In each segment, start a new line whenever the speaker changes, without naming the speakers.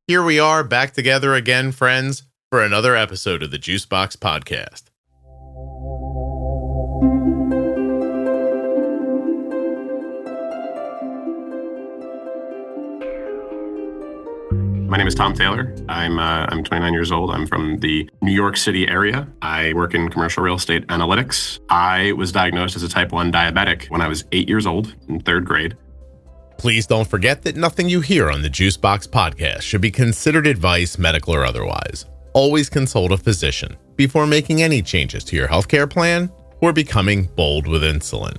Here we are back together again, friends, for another episode of the Juicebox Podcast.
My name is Tom Taylor. I'm 29 years old. I'm from the New York City area. I work in commercial real estate analytics. I was diagnosed as a type 1 diabetic when I was 8 years old in third grade.
Please don't forget that nothing you hear on the Juicebox Podcast should be considered advice, medical or otherwise. Always consult a physician before making any changes to your healthcare plan or becoming bold with insulin.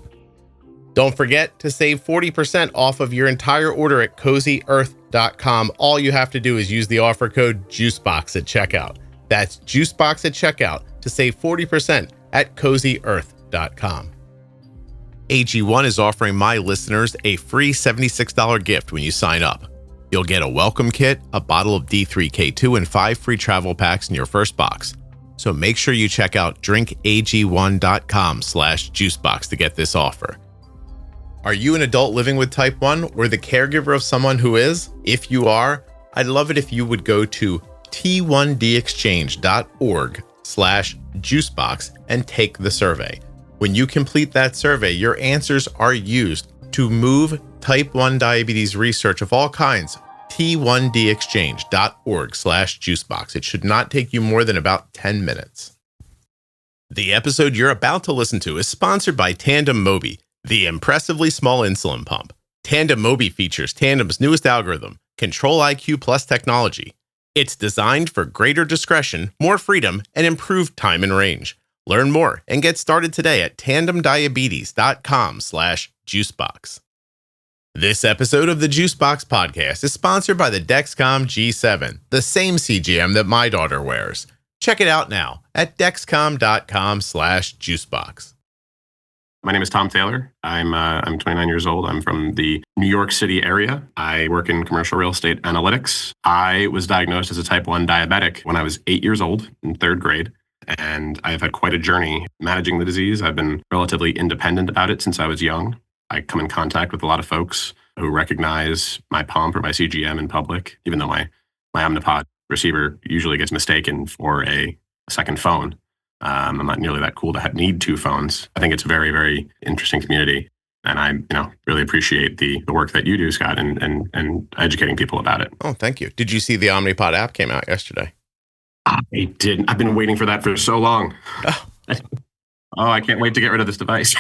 Don't forget to save 40% off of your entire order at CozyEarth.com. All you have to do is use the offer code JUICEBOX at checkout. That's JUICEBOX at checkout to save 40% at CozyEarth.com. AG1 is offering my listeners a free $76 gift when you sign up. You'll get a welcome kit, a bottle of D3K2, and 5 free travel packs in your first box. So make sure you check out drinkag1.com/juicebox to get this offer. Are you an adult living with type 1 or the caregiver of someone who is? If you are, I'd love it if you would go to t1dexchange.org/juicebox and take the survey. When you complete that survey, your answers are used to move type 1 diabetes research of all kinds. t1dexchange.org/juicebox. It should not take you more than about 10 minutes. The episode you're about to listen to is sponsored by Tandem Mobi, the impressively small insulin pump. Tandem Mobi features Tandem's newest algorithm, Control IQ Plus technology. It's designed for greater discretion, more freedom, and improved time and range. Learn more and get started today at tandemdiabetes.com/juicebox. This episode of the Juicebox Podcast is sponsored by the Dexcom G7, the same CGM that my daughter wears. Check it out now at dexcom.com/juicebox.
My name is Tom Taylor. I'm 29 years old. I'm from the New York City area. I work in commercial real estate analytics. I was diagnosed as a type 1 diabetic when I was 8 years old in third grade. And I've had quite a journey managing the disease. I've been relatively independent about it since I was young. I come in contact with a lot of folks who recognize my pump or my CGM in public, even though my Omnipod receiver usually gets mistaken for a second phone. I'm not nearly that cool to need 2 phones. I think it's a very, very interesting community. And I really appreciate the work that you do, Scott, and educating people about it.
Oh, thank you. Did you see the Omnipod app came out yesterday?
I didn't. I've been waiting for that for so long.
Oh.
I can't wait to get rid of this device.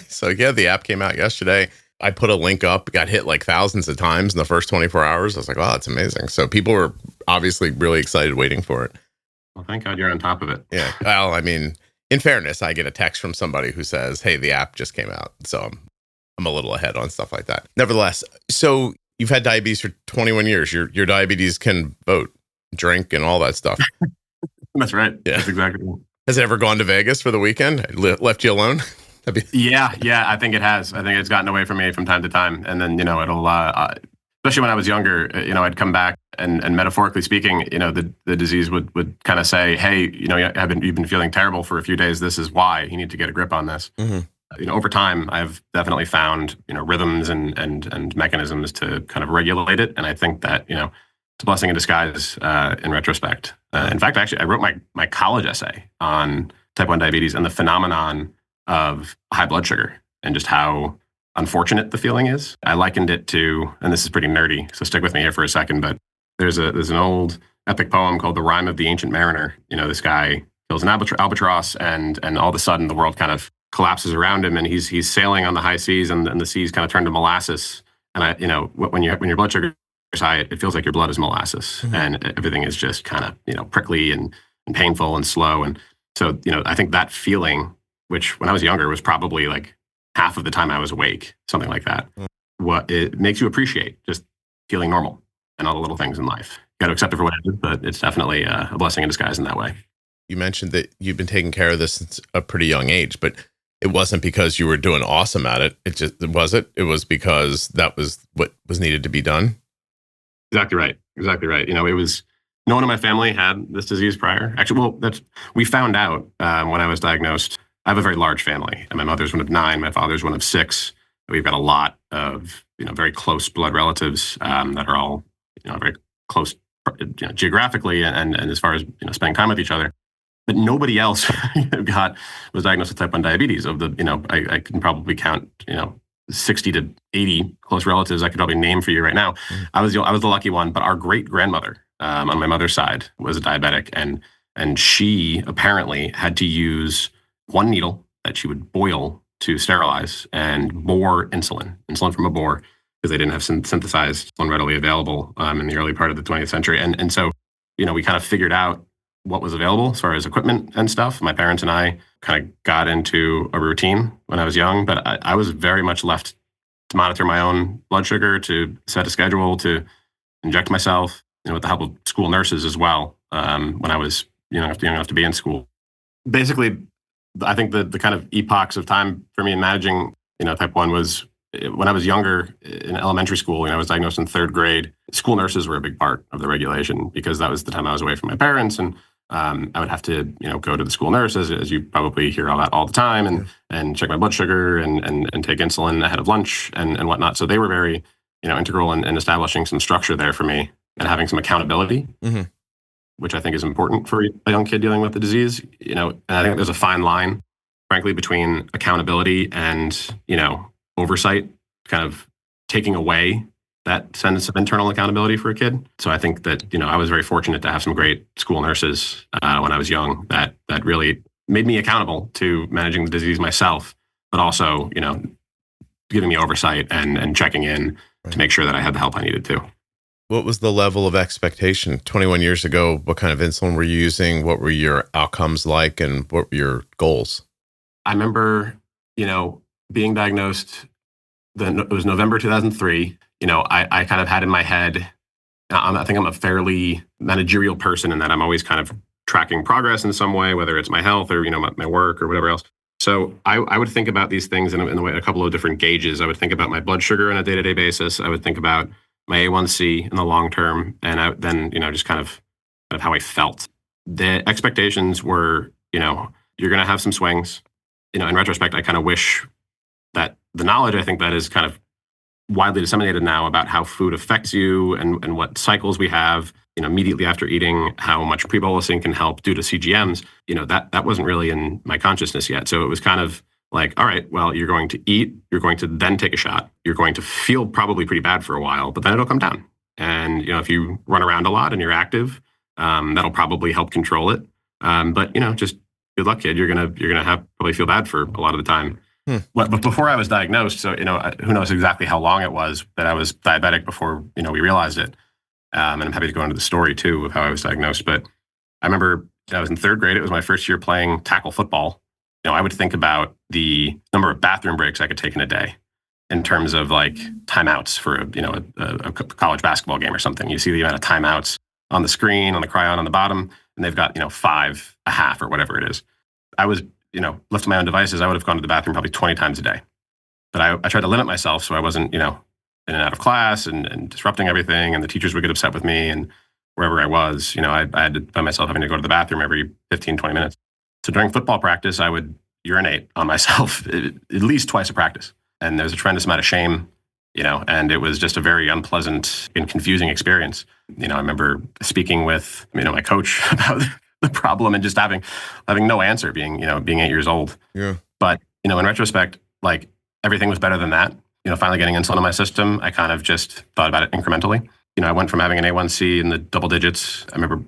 So yeah, the app came out yesterday. I put a link up, got hit like thousands of times in the first 24 hours. I was like, wow, that's amazing. So people were obviously really excited waiting for it.
Well, thank God you're on top of it.
Yeah. Well, I mean, in fairness, I get a text from somebody who says, hey, the app just came out. So I'm a little ahead on stuff like that. Nevertheless, so you've had diabetes for 21 years. Your diabetes can vote, drink, and all that stuff.
That's right.
Yeah.
That's exactly right.
Has it ever gone to Vegas for the weekend? Left you alone?
Yeah, I think it has. I think it's gotten away from me from time to time. And then, it'll, especially when I was younger, I'd come back and metaphorically speaking, the disease would kind of say, hey, you've been feeling terrible for a few days. This is why you need to get a grip on this. Mm-hmm. Over time, I've definitely found, rhythms and mechanisms to kind of regulate it. And I think that, it's a blessing in disguise in retrospect. In fact, actually, I wrote my college essay on type 1 diabetes and the phenomenon of high blood sugar and just how unfortunate the feeling is. I likened it to, and this is pretty nerdy, so stick with me here for a second, but there's an old epic poem called The Rime of the Ancient Mariner. This guy kills an albatross and all of a sudden the world kind of collapses around him and he's sailing on the high seas and the seas kind of turn to molasses. And when your blood sugar high, it feels like your blood is molasses. Mm-hmm. And everything is just kind of, prickly and painful and slow. And so, I think that feeling, which when I was younger was probably like half of the time I was awake, something like that, what it makes you appreciate just feeling normal and all the little things in life. You got to accept it for what it is, but it's definitely a blessing in disguise in that way.
You mentioned that you've been taking care of this since a pretty young age, but it wasn't because you were doing awesome at it. It was because that was what was needed to be done.
Exactly right. It was, no one in my family had this disease prior. Actually, we found out when I was diagnosed. I have a very large family. And my mother's one of 9. My father's one of 6. We've got a lot of, very close blood relatives that are all, very close geographically and as far as spending time with each other. But nobody else was diagnosed with type 1 diabetes. Of the, I can probably count, 60 to 80 close relatives I could probably name for you right now. I was the lucky one, but our great grandmother on my mother's side was a diabetic, and she apparently had to use one needle that she would boil to sterilize and bore insulin from a boar, because they didn't have synthesized insulin readily available in the early part of the 20th century. And so, we kind of figured out what was available as far as equipment and stuff. My parents and I kind of got into a routine when I was young, but I was very much left to monitor my own blood sugar, to set a schedule, to inject myself, with the help of school nurses as well, when I was young enough to be in school. Basically, I think the kind of epochs of time for me in managing, type 1 was when I was younger in elementary school. I was diagnosed in 3rd grade. School nurses were a big part of the regulation, because that was the time I was away from my parents, and I would have to, go to the school nurse, as you probably hear about all the time, and check my blood sugar and take insulin ahead of lunch and whatnot. So they were very, integral in establishing some structure there for me and having some accountability, which I think is important for a young kid dealing with the disease. And I think there's a fine line, frankly, between accountability and, oversight, kind of taking away that sense of internal accountability for a kid. So I think that, I was very fortunate to have some great school nurses when I was young that really made me accountable to managing the disease myself, but also, giving me oversight and checking in to make sure that I had the help I needed to.
What was the level of expectation 21 years ago? What kind of insulin were you using? What were your outcomes like, and what were your goals?
I remember, being diagnosed, it was November 2003. I kind of had in my head, I think I'm a fairly managerial person in that I'm always kind of tracking progress in some way, whether it's my health or, my work or whatever else. So I would think about these things in a couple of different gauges. I would think about my blood sugar on a day-to-day basis. I would think about my A1C in the long term, and then, just kind of how I felt. The expectations were, you're going to have some swings. In retrospect, I kind of wish that the knowledge, I think, that is kind of widely disseminated now about how food affects you and what cycles we have, immediately after eating, how much pre-bolusing can help due to CGMs, that wasn't really in my consciousness yet. So it was kind of like, all right, well, you're going to eat, you're going to then take a shot, you're going to feel probably pretty bad for a while, but then it'll come down. And, if you run around a lot and you're active, that'll probably help control it. But, just good luck, kid. You're going to have probably feel bad for a lot of the time. But before I was diagnosed, so, who knows exactly how long it was that I was diabetic before, we realized it. And I'm happy to go into the story too of how I was diagnosed. But I remember I was in 3rd grade. It was my first year playing tackle football. I would think about the number of bathroom breaks I could take in a day in terms of like timeouts for a college basketball game or something. You see the amount of timeouts on the screen, on the cryon on the bottom, and they've got, 5 a half or whatever it is. I was, left to my own devices, I would have gone to the bathroom probably 20 times a day. But I tried to limit myself so I wasn't, in and out of class and disrupting everything, and the teachers would get upset with me, and wherever I was, I had to find myself having to go to the bathroom every 15, 20 minutes. So during football practice, I would urinate on myself at least twice a practice. And there was a tremendous amount of shame, and it was just a very unpleasant and confusing experience. I remember speaking with, my coach about the problem and just having no answer, being 8 years old.
Yeah.
But, in retrospect, like everything was better than that. Finally getting insulin in my system, I kind of just thought about it incrementally. I went from having an A1C in the double digits, I remember,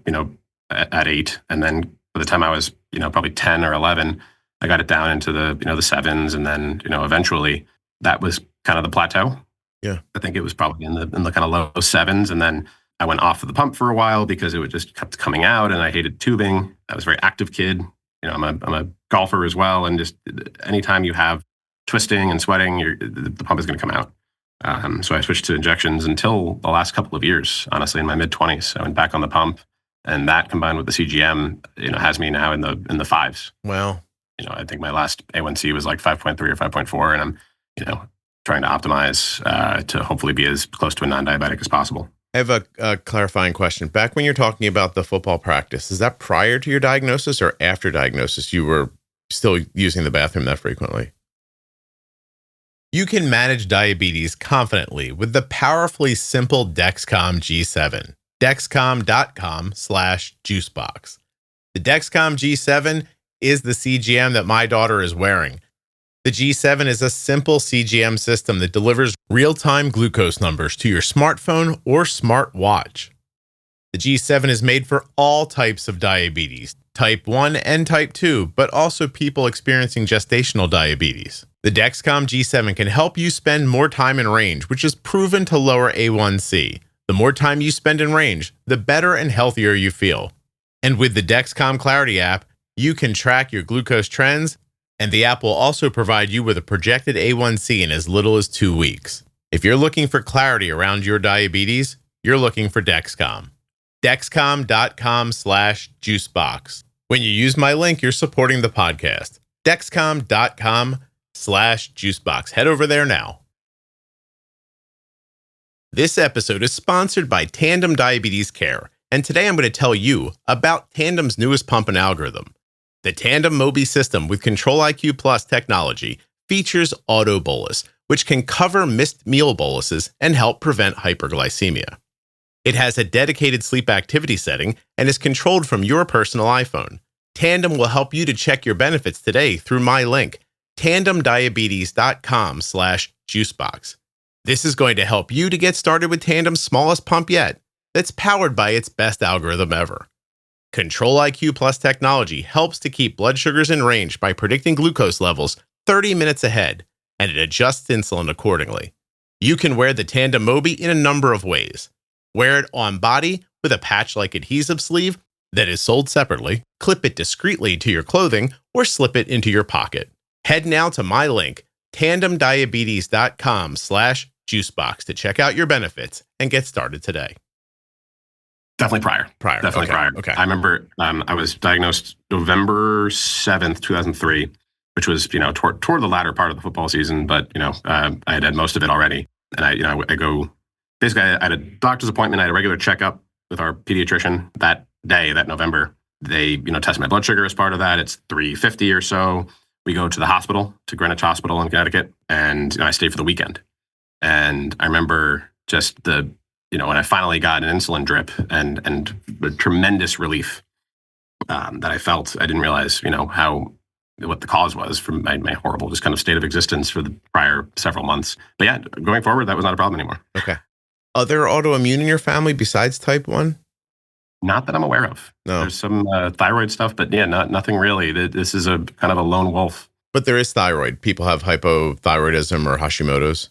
at 8. And then by the time I was, probably 10 or 11, I got it down into the, the 7s. And then, eventually that was kind of the plateau.
Yeah.
I think it was probably in the kind of low 7s. And then I went off of the pump for a while because it would just kept coming out, and I hated tubing. I was a very active kid. I'm a golfer as well. And just anytime you have twisting and sweating, the pump is going to come out. So I switched to injections until the last couple of years, honestly, in my mid-20s. I went back on the pump, and that combined with the CGM, has me now in the 5s.
Wow.
I think my last A1C was like 5.3 or 5.4, and I'm, trying to optimize to hopefully be as close to a non-diabetic as possible.
I have a clarifying question. Back when you're talking about the football practice, is that prior to your diagnosis or after diagnosis you were still using the bathroom that frequently? You can manage diabetes confidently with the powerfully simple Dexcom G7. Dexcom.com/juicebox. The Dexcom G7 is the CGM that my daughter is wearing. The G7 is a simple CGM system that delivers real-time glucose numbers to your smartphone or smartwatch. The G7 is made for all types of diabetes, type 1 and type 2, but also people experiencing gestational diabetes. The Dexcom G7 can help you spend more time in range, which is proven to lower A1C. The more time you spend in range, the better and healthier you feel. And with the Dexcom Clarity app, you can track your glucose trends, and the app will also provide you with a projected A1C in as little as 2 weeks. If you're looking for clarity around your diabetes, you're looking for Dexcom. Dexcom.com/juicebox. When you use my link, you're supporting the podcast. Dexcom.com/juicebox. Head over there now. This episode is sponsored by Tandem Diabetes Care, and today I'm going to tell you about Tandem's newest pump and algorithm. The Tandem Mobi system with Control-IQ Plus technology features auto bolus, which can cover missed meal boluses and help prevent hyperglycemia. It has a dedicated sleep activity setting and is controlled from your personal iPhone. Tandem will help you to check your benefits today through my link, tandemdiabetes.com/juicebox. This is going to help you to get started with Tandem's smallest pump yet, that's powered by its best algorithm ever. Control-IQ Plus technology helps to keep blood sugars in range by predicting glucose levels 30 minutes ahead, and it adjusts insulin accordingly. You can wear the Tandem Mobi in a number of ways. Wear it on body with a patch-like adhesive sleeve that is sold separately, clip it discreetly to your clothing, or slip it into your pocket. Head now to my link, tandemdiabetes.com/juicebox to check out your benefits and get started today.
Definitely prior. Definitely prior.
Okay.
I remember I was diagnosed November 7th, 2003, which was, toward the latter part of the football season, but, I had most of it already. And I go, basically I had a doctor's appointment. I had a regular checkup with our pediatrician that day, that November. They, tested my blood sugar as part of that. It's 350 or so. We go to the hospital, to Greenwich Hospital in Connecticut, and I stayed for the weekend. And I remember just when I finally got an insulin drip and the tremendous relief that I felt. I didn't realize, what the cause was from my horrible just kind of state of existence for the prior several months. But yeah, going forward, that was not a problem anymore.
Okay. Other autoimmune in your family besides type 1?
Not that I'm aware of.
No.
There's some thyroid stuff, but yeah, nothing really. This is a kind of a lone wolf.
But there is thyroid. People have hypothyroidism or Hashimoto's.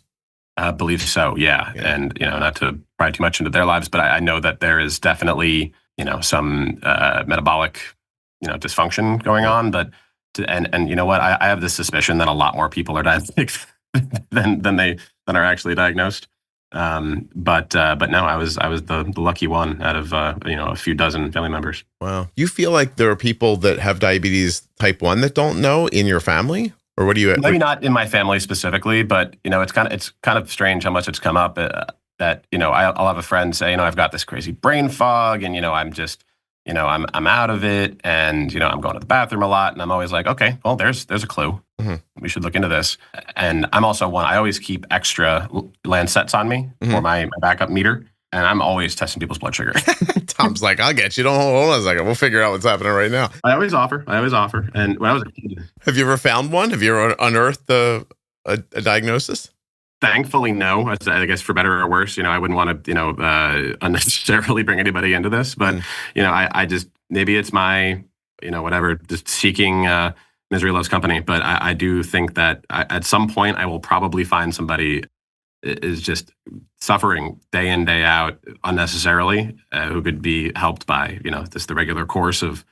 I believe so, yeah. And, not to pry too much into their lives, but I know that there is definitely, some metabolic, dysfunction going on. But, and you know what? I have this suspicion that a lot more people are diabetic than are actually diagnosed. But no, I was the lucky one out of, a few dozen family members.
Wow. You feel like there are people that have diabetes type 1 that don't know in your family? Or what do you?
Maybe not in my family specifically, but it's kind of strange how much it's come up that I'll have a friend say, I've got this crazy brain fog, and I'm just I'm out of it, and I'm going to the bathroom a lot, and I'm always like, okay, well there's a clue. Mm-hmm. We should look into this. And I'm also one. I always keep extra Lancets on me for my backup meter, and I'm always testing people's blood sugar.
Tom's like, I'll get you. Don't hold on a second. We'll figure out what's happening right now.
I always offer. And when I was a kid,
have you ever found one? Have you ever unearthed a diagnosis?
Thankfully, no. I guess for better or worse, I wouldn't want to, unnecessarily bring anybody into this. But, I just, maybe it's my, whatever, just seeking misery loves company. But I do think that at some point I will probably find somebody is just suffering day in, day out unnecessarily, who could be helped by, just the regular course of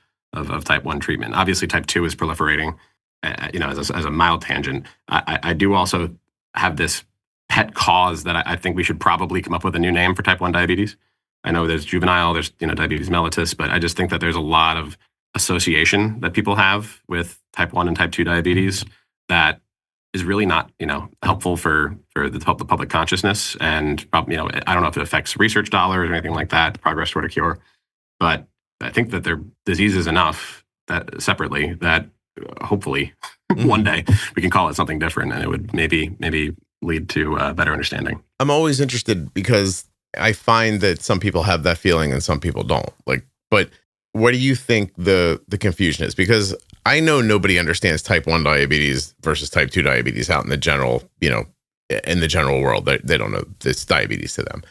type 1 treatment. Obviously, type 2 is proliferating, as a mild tangent. I do also have this pet cause that I think we should probably come up with a new name for type 1 diabetes. I know there's juvenile, there's, diabetes mellitus, but I just think that there's a lot of association that people have with type 1 and type 2 diabetes that is really not, helpful for the public consciousness. And, I don't know if it affects research dollars or anything like that, progress toward a cure. But I think that their disease is enough that separately that hopefully one day we can call it something different, and it would maybe lead to better understanding.
I'm always interested because I find that some people have that feeling and some people don't. Like, but what do you think the confusion is? Because I know nobody understands type 1 diabetes versus type 2 diabetes out in the general, in the general world. They don't know this diabetes to them.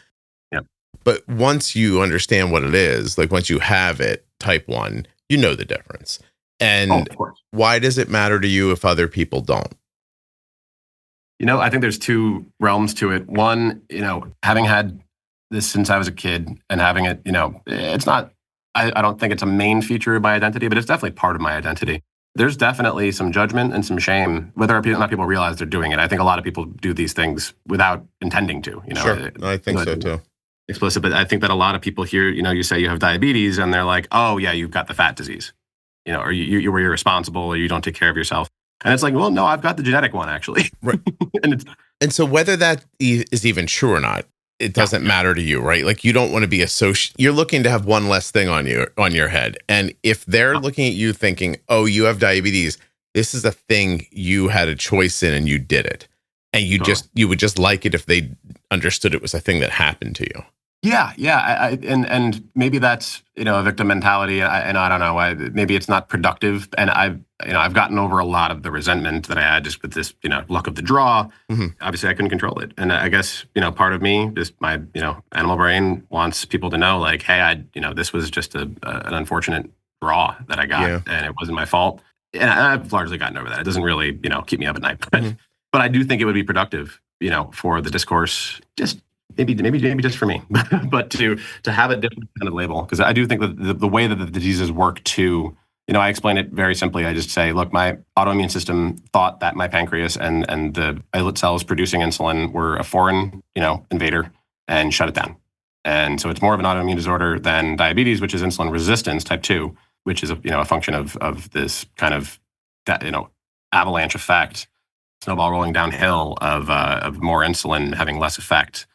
Yeah.
But once you understand what it is, like once you have it, type 1, you know the difference. And
of course.
Why does it matter to you if other people don't?
I think there's two realms to it. One, having had this since I was a kid and having it, it's not, I don't think it's a main feature of my identity, but it's definitely part of my identity. There's definitely some judgment and some shame, whether or not people realize they're doing it. I think a lot of people do these things without intending to,
Sure. I think so too.
Explicit, but I think that a lot of people hear, you say you have diabetes and they're like, oh yeah, you've got the fat disease, or you were irresponsible or you don't take care of yourself. And it's like, well, no, I've got the genetic one actually.
Right. and so whether that is even true or not, it doesn't matter to you, right? Like you don't want to be you're looking to have one less thing on your head. And if they're looking at you thinking, oh, you have diabetes, this is a thing you had a choice in and you did it. And you would just like it if they understood it was a thing that happened to you.
Yeah. And maybe that's, a victim mentality. And I don't know, maybe it's not productive. And I've gotten over a lot of the resentment that I had just with this, luck of the draw. Mm-hmm. Obviously I couldn't control it. And I guess, part of me, just my, animal brain wants people to know like, hey, this was just an unfortunate draw that I got and it wasn't my fault. And I've largely gotten over that. It doesn't really, keep me up at night, but I do think it would be productive, for the discourse, just maybe just for me, but to have a different kind of label, because I do think that the way that the diseases work too, I explain it very simply. I just say, look, my autoimmune system thought that my pancreas and the islet cells producing insulin were a foreign, invader and shut it down. And so it's more of an autoimmune disorder than diabetes, which is insulin resistance type 2, which is a function of this kind of avalanche effect, snowball rolling downhill of more insulin having less effect.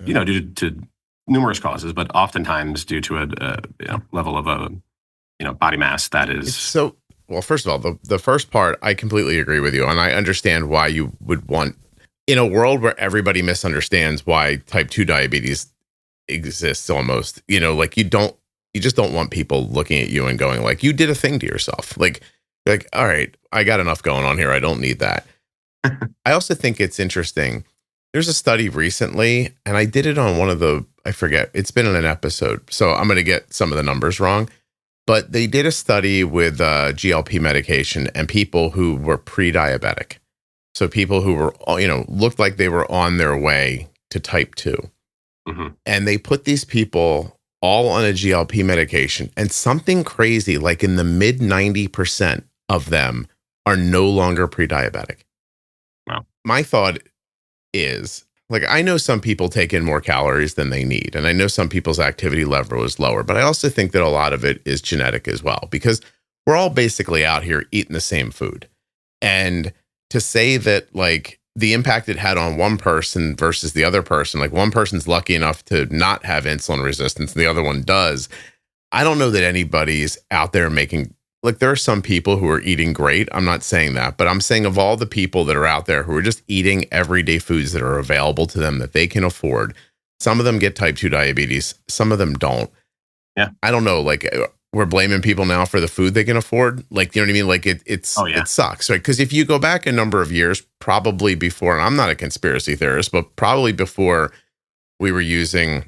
Due to numerous causes, but oftentimes due to a level of body mass that is.
So, well, first of all, the first part, I completely agree with you. And I understand why you would want, in a world where everybody misunderstands why type 2 diabetes exists almost, like you just don't want people looking at you and going like, you did a thing to yourself. Like, all right, I got enough going on here. I don't need that. I also think it's interesting. There's a study recently, and I did it on I forget, it's been in an episode, so I'm going to get some of the numbers wrong, but they did a study with GLP medication and people who were pre-diabetic. So people who were, looked like they were on their way to type 2. Mm-hmm. And they put these people all on a GLP medication, and something crazy, like in the mid 90% of them are no longer pre-diabetic.
Wow.
My thought is, like, I know some people take in more calories than they need, and I know some people's activity level is lower, but I also think that a lot of it is genetic as well, because we're all basically out here eating the same food. And to say that, like, the impact it had on one person versus the other person, like one person's lucky enough to not have insulin resistance and the other one does, I don't know that anybody's out there making, like, there are some people who are eating great. I'm not saying that, but I'm saying of all the people that are out there who are just eating everyday foods that are available to them that they can afford, some of them get type 2 diabetes, some of them don't.
Yeah.
I don't know, like, we're blaming people now for the food they can afford. Like, you know what I mean? Like it sucks, right? Because if you go back a number of years, probably before, and I'm not a conspiracy theorist, but probably before we were using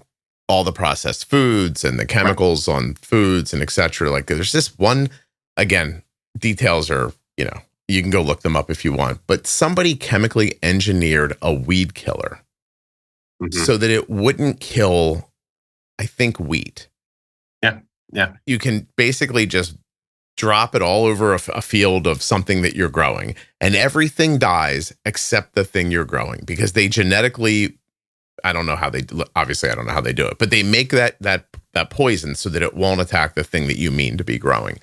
all the processed foods and the chemicals on foods and et cetera, like there's this one, again, details are, you can go look them up if you want, but somebody chemically engineered a weed killer so that it wouldn't kill, I think, wheat.
Yeah.
You can basically just drop it all over a field of something that you're growing, and everything dies except the thing you're growing, because they genetically, I don't know how they do it, but they make that poison so that it won't attack the thing that you mean to be growing.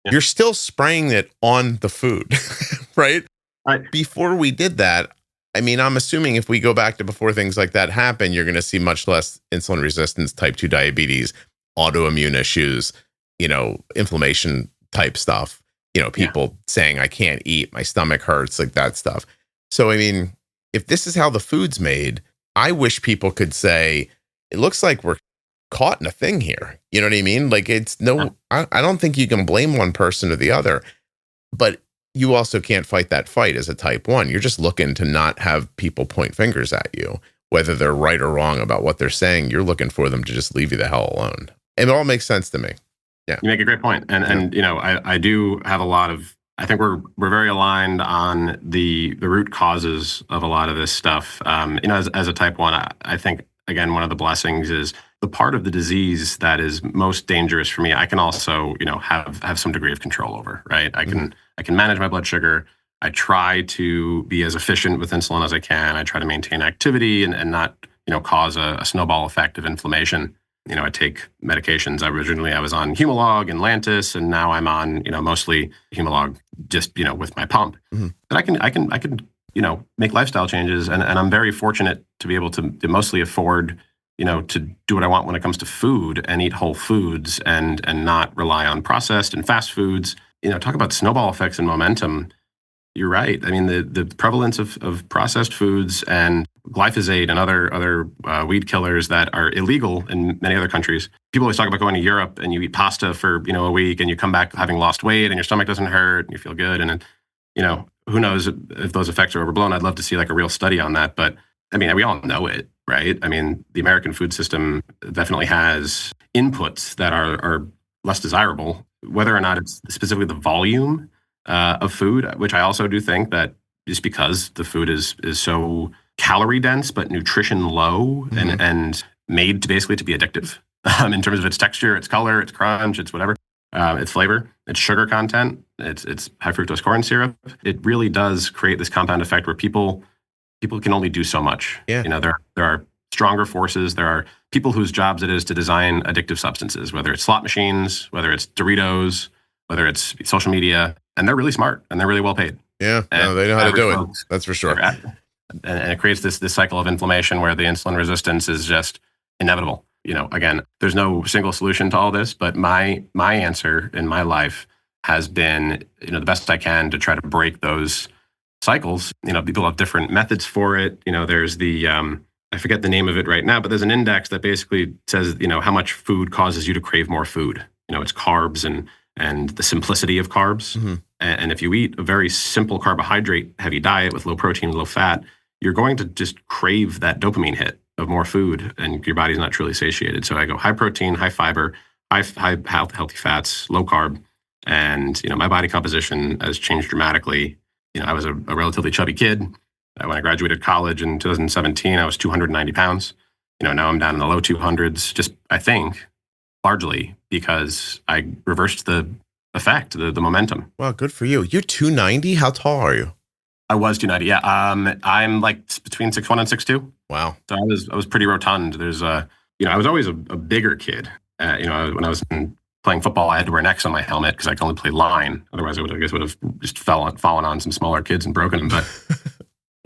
Yeah. You're still spraying it on the food, right?
Right.
Before we did that, I mean, I'm assuming if we go back to before things like that happen, you're going to see much less insulin resistance, type 2 diabetes, autoimmune issues, inflammation type stuff, people saying I can't eat, my stomach hurts, like that stuff. So, I mean, if this is how the food's made, I wish people could say, it looks like we're caught in a thing here. You know what I mean? Like I don't think you can blame one person or the other, but you also can't fight that fight as a type 1. You're just looking to not have people point fingers at you, whether they're right or wrong about what they're saying. You're looking for them to just leave you the hell alone. And it all makes sense to me. Yeah.
You make a great point. And I do have a lot of, I think we're very aligned on the root causes of a lot of this stuff. As a type 1, I think, again, one of the blessings is the part of the disease that is most dangerous for me, I can also, have some degree of control over, right? I can manage my blood sugar. I try to be as efficient with insulin as I can. I try to maintain activity and not, cause a snowball effect of inflammation. I take medications. I was on Humalog and Lantus, and now I'm on, mostly Humalog, just, with my pump.
Mm-hmm.
But I can, make lifestyle changes, and I'm very fortunate to be able to mostly afford, to do what I want when it comes to food and eat whole foods and not rely on processed and fast foods. Talk about snowball effects and momentum. You're right. I mean, the prevalence of processed foods and glyphosate and other weed killers that are illegal in many other countries. People always talk about going to Europe and you eat pasta for a week and you come back having lost weight and your stomach doesn't hurt and you feel good. And who knows if those effects are overblown. I'd love to see like a real study on that. But I mean, we all know it, right? I mean, the American food system definitely has inputs that are less desirable, whether or not it's specifically the volume of food, which I also do think that just because the food is so calorie dense but nutrition low and made to basically to be addictive in terms of its texture, its color, its crunch, its whatever, its flavor, its sugar content, its high fructose corn syrup. It really does create this compound effect where people can only do so much.
Yeah.
There are stronger forces. There are people whose jobs it is to design addictive substances, whether it's slot machines, whether it's Doritos, whether it's social media, and they're really smart and they're really well paid.
Yeah, no, they know how to do it. That's for sure.
And it creates this cycle of inflammation where the insulin resistance is just inevitable. Again, there's no single solution to all this, but my answer in my life has been, the best I can to try to break those cycles. People have different methods for it. There's the I forget the name of it right now, but there's an index that basically says, how much food causes you to crave more food. It's carbs and the simplicity of carbs.
Mm-hmm.
And if you eat a very simple carbohydrate heavy diet with low protein, low fat, you're going to just crave that dopamine hit of more food and your body's not truly satiated. So I go high protein, high fiber, high healthy fats, low carb. And, my body composition has changed dramatically. I was a relatively chubby kid. When I graduated college in 2017, I was 290 pounds. Now I'm down in the low 200s, just, I think, largely because I reversed the effect, the momentum.
Wow, good for you. You're 290? How tall are you?
I was 290, yeah. I'm like between 6'1" and 6'2".
Wow.
So I was pretty rotund. There's I was always a bigger kid. When I was playing football, I had to wear an X on my helmet because I could only play line. Otherwise, I would have just fallen on some smaller kids and broken them. But,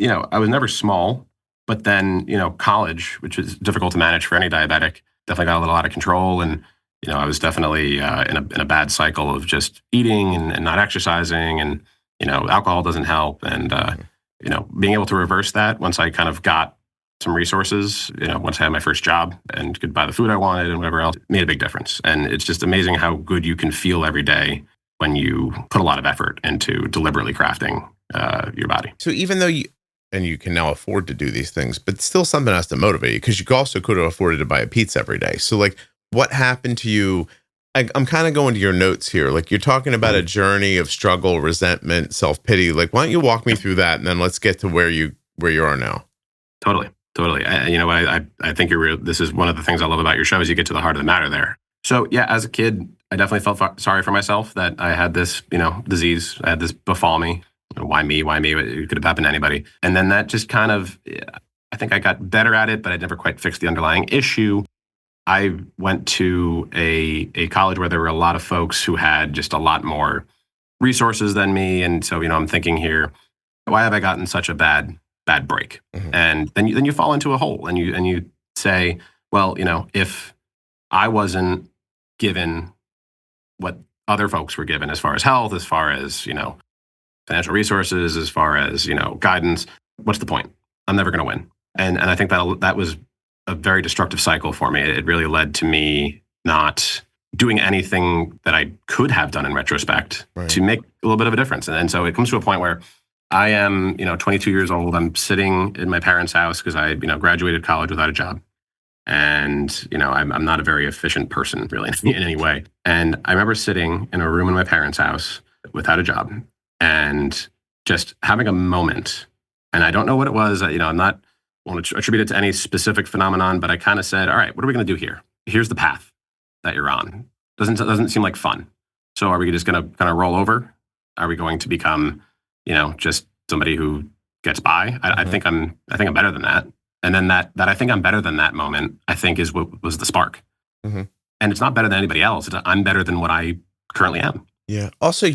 I was never small. But then, college, which is difficult to manage for any diabetic, definitely got a little out of control. And, I was definitely in a bad cycle of just eating and not exercising. And, alcohol doesn't help. And, being able to reverse that once I kind of got some resources, once I had my first job and could buy the food I wanted and whatever else, made a big difference. And it's just amazing how good you can feel every day when you put a lot of effort into deliberately crafting your body.
So even though you can now afford to do these things, but still something has to motivate you because you also could have afforded to buy a pizza every day. So like what happened to you? I'm kind of going to your notes here. Like you're talking about a journey of struggle, resentment, self-pity. Like, why don't you walk me through that? And then let's get to where you are now.
Totally. I think this is one of the things I love about your show is you get to the heart of the matter there. So yeah, as a kid, I definitely felt sorry for myself that I had this, disease. I had this befall me. Why me? It could have happened to anybody. And then that just kind of, I think I got better at it, but I never quite fixed the underlying issue. I went to a college where there were a lot of folks who had just a lot more resources than me. And so, I'm thinking here, why have I gotten such a bad break?
Mm-hmm.
And then you fall into a hole and you say, well, if I wasn't given what other folks were given as far as health, as far as, financial resources, as far as, guidance, what's the point? I'm never going to win. And I think that was a very destructive cycle for me. It really led to me not doing anything that I could have done in retrospect to make a little bit of a difference. And so it comes to a point where I am, 22 years old. I'm sitting in my parents' house because I, graduated college without a job. And, I'm not a very efficient person really in any way. And I remember sitting in a room in my parents' house without a job and just having a moment. And I don't know what it was. I'm not want to attribute it to any specific phenomenon, but I kind of said, all right, what are we going to do here? Here's the path that you're on. Doesn't seem like fun. So are we just going to kind of roll over? Are we going to become, just somebody who gets by? I think I'm better than that. And then that I think I'm better than that moment, I think is what was the spark. Mm-hmm. And it's not better than anybody else. I'm better than what I currently am.
Yeah. Also,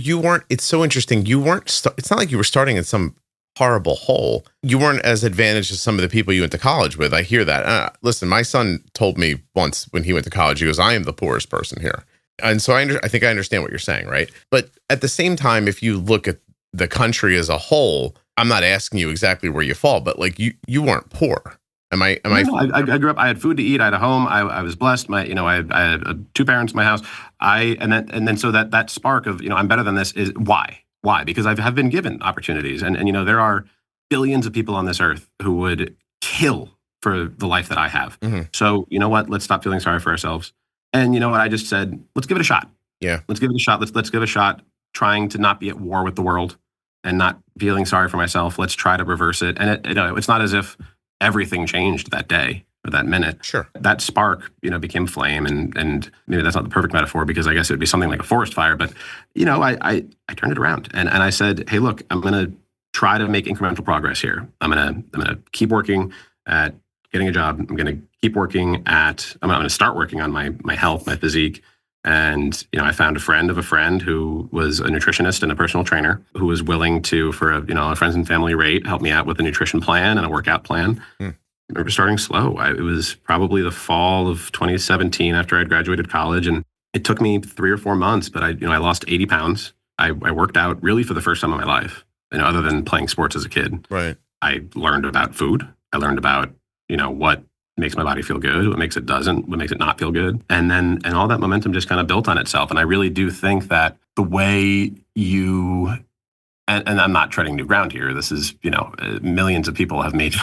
it's so interesting. It's not like you were starting in some horrible hole. You weren't as advantaged as some of the people you went to college with. I hear that. Listen, my son told me once when he went to college, he goes, I am the poorest person here. And so I think I understand what you're saying, right? But at the same time, if you look at the country as a whole, I'm not asking you exactly where you fall, but like you weren't poor. I
grew up. I had food to eat. I had a home. I was blessed. I had two parents in my house. And then so that spark of I'm better than this is why? Why? Because I have been given opportunities, and there are billions of people on this earth who would kill for the life that I have. Mm-hmm. So you know what? Let's stop feeling sorry for ourselves. And you know what? I just said, let's give it a shot.
Yeah,
let's give it a shot. Let's give it a shot. Trying to not be at war with the world and not feeling sorry for myself. Let's try to reverse it. And it's not as if everything changed that day or that minute.
Sure.
That spark, became flame, and maybe that's not the perfect metaphor because I guess it would be something like a forest fire. But, I turned it around and I said, hey, look, I'm going to try to make incremental progress here. I'm going to keep working at getting a job. I'm going to keep working I'm going to start working on my health, my physique. And, I found a friend of a friend who was a nutritionist and a personal trainer who was willing to, for a friends and family rate, help me out with a nutrition plan and a workout plan. I remember starting slow. It was probably the fall of 2017 after I'd graduated college. And it took me 3 or 4 months, but I lost 80 pounds. I worked out really for the first time in my life, other than playing sports as a kid.
Right.
I learned about food. I learned about, what makes my body feel good, what makes it doesn't, what makes it not feel good. And all that momentum just kind of built on itself. And I really do think that the way and I'm not treading new ground here. This is, millions of people have made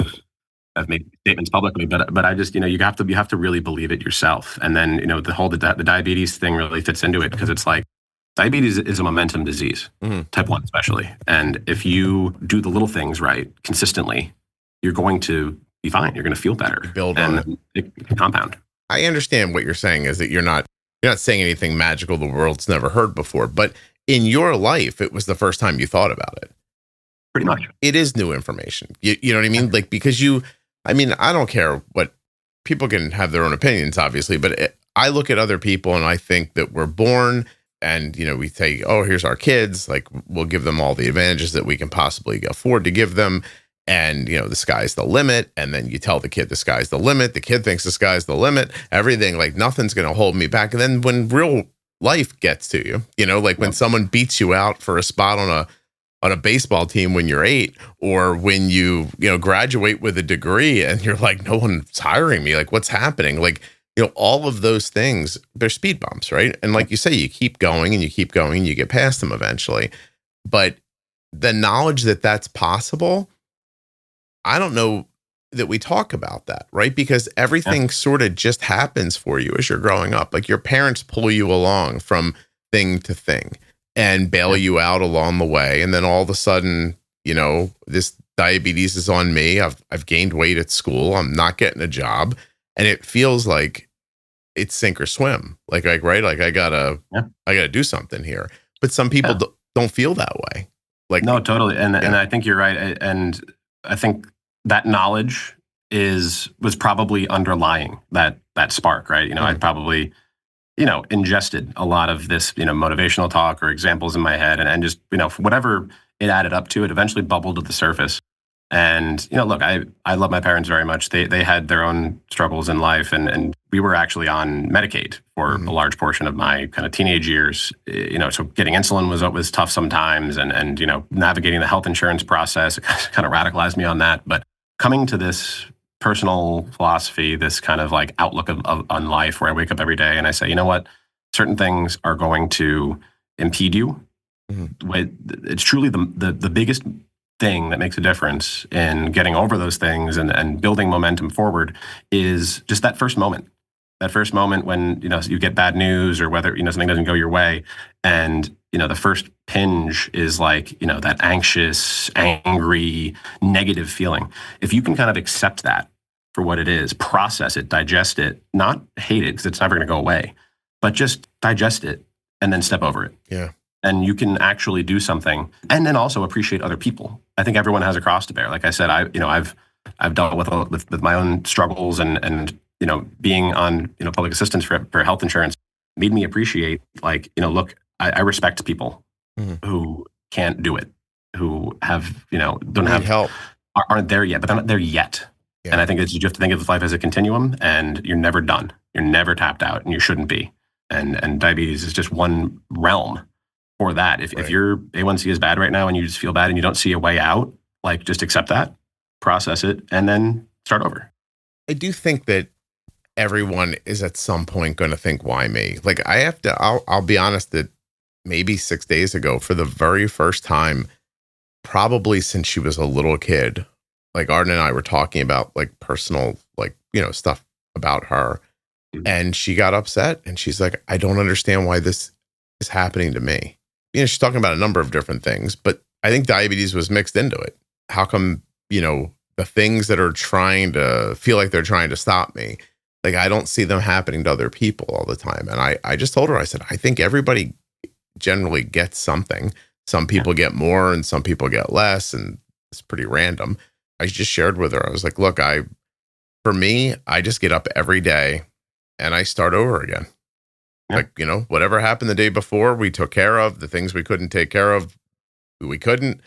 statements publicly, but I just, you have to really believe it yourself. And then, the diabetes thing really fits into it because it's like diabetes is a momentum disease, type 1 especially. And if you do the little things right consistently, you're going to be fine. You're going to feel better.
Build on
it can compound.
I understand what you're saying is that you're not saying anything magical the world's never heard before, but in your life, it was the first time you thought about it.
Pretty much.
It is new information. You know what I mean? Like, because I don't care what people can have their own opinions, obviously, but I look at other people and I think that we're born and, we say, oh, here's our kids. Like, we'll give them all the advantages that we can possibly afford to give them. And, the sky's the limit. And then you tell the kid the sky's the limit. The kid thinks the sky's the limit. Everything, like nothing's going to hold me back. And then when real life gets to you, when someone beats you out for a spot on a baseball team when you're 8, or when you graduate with a degree and you're like, no one's hiring me. Like, what's happening? Like, all of those things, they're speed bumps, right? And like you say, you keep going and you keep going and you get past them eventually. But the knowledge that that's possible, I don't know that we talk about that, right? Because everything sort of just happens for you as you're growing up. Like your parents pull you along from thing to thing and bail you out along the way. And then all of a sudden, this diabetes is on me. I've gained weight at school. I'm not getting a job. And it feels like it's sink or swim. Like, right. Like I gotta do something here. But some people don't feel that way. Like,
no, totally. And I think you're right. And I think that knowledge was probably underlying that spark, right? I'd probably, ingested a lot of this, motivational talk or examples in my head and just, whatever it added up to, it eventually bubbled to the surface. And, look, I love my parents very much. They had their own struggles in life and we were actually on Medicaid for a large portion of my kind of teenage years. So getting insulin was tough sometimes and navigating the health insurance process, it kind of radicalized me on that. But coming to this personal philosophy, this kind of like outlook on life, where I wake up every day and I say, you know what, certain things are going to impede you. It's truly the biggest thing that makes a difference in getting over those things and building momentum forward is just that first moment. That first moment when, you get bad news, or whether, something doesn't go your way. And, the first pinch is like, that anxious, angry, negative feeling. If you can kind of accept that for what it is, process it, digest it, not hate it because it's never going to go away, but just digest it and then step over it.
Yeah.
And you can actually do something, and then also appreciate other people. I think everyone has a cross to bear. Like I said, I've dealt with my own struggles, and being on public assistance for health insurance made me appreciate, like, look, I respect people who can't do it, who have don't have
help,
aren't there yet, but they're not there yet. Yeah. And I think you have to think of life as a continuum, and you're never done. You're never tapped out, and you shouldn't be. And diabetes is just one realm for that. If your A1C is bad right now and you just feel bad and you don't see a way out, like, just accept that, process it, and then start over.
I do think that everyone is at some point going to think, why me? Like, I'll be honest that maybe 6 days ago, for the very first time, probably since she was a little kid, like, Arden and I were talking about, like, personal, like, stuff about her. And she got upset, and she's like, I don't understand why this is happening to me. She's talking about a number of different things, but I think diabetes was mixed into it. How come, the things that are trying to feel like they're trying to stop me, like, I don't see them happening to other people all the time. And I just told her, I said, I think everybody generally gets something. Some people get more and some people get less, and it's pretty random. I just shared with her, I was like, look, for me, I just get up every day and I start over again. Yeah. Like, whatever happened the day before, we took care of. The things we couldn't take care of, we couldn't,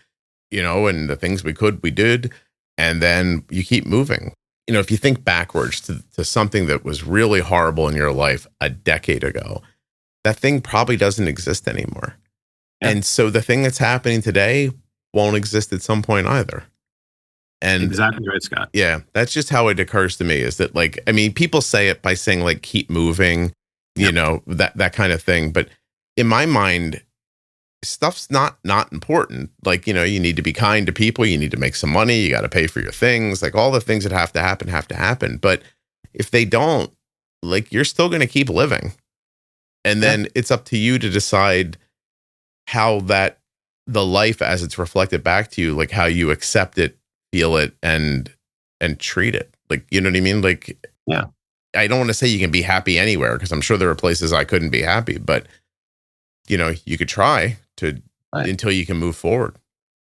and the things we could, we did. And then you keep moving. If you think backwards to something that was really horrible in your life a decade ago, that thing probably doesn't exist anymore. Yeah. And so the thing that's happening today won't exist at some point either. And
exactly right, Scott.
Yeah, that's just how it occurs to me, is that, like, I mean, people say it by saying, like, keep moving, that kind of thing. But in my mind, stuff's not important. Like, you need to be kind to people. You need to make some money. You got to pay for your things. Like, all the things that have to happen. But if they don't, like, you're still going to keep living. And then it's up to you to decide how the life as it's reflected back to you, like, how you accept it, feel it, and treat it. Like, you know what I mean? Like,
yeah.
I don't want to say you can be happy anywhere, because I'm sure there are places I couldn't be happy, but you could try to until you can move forward.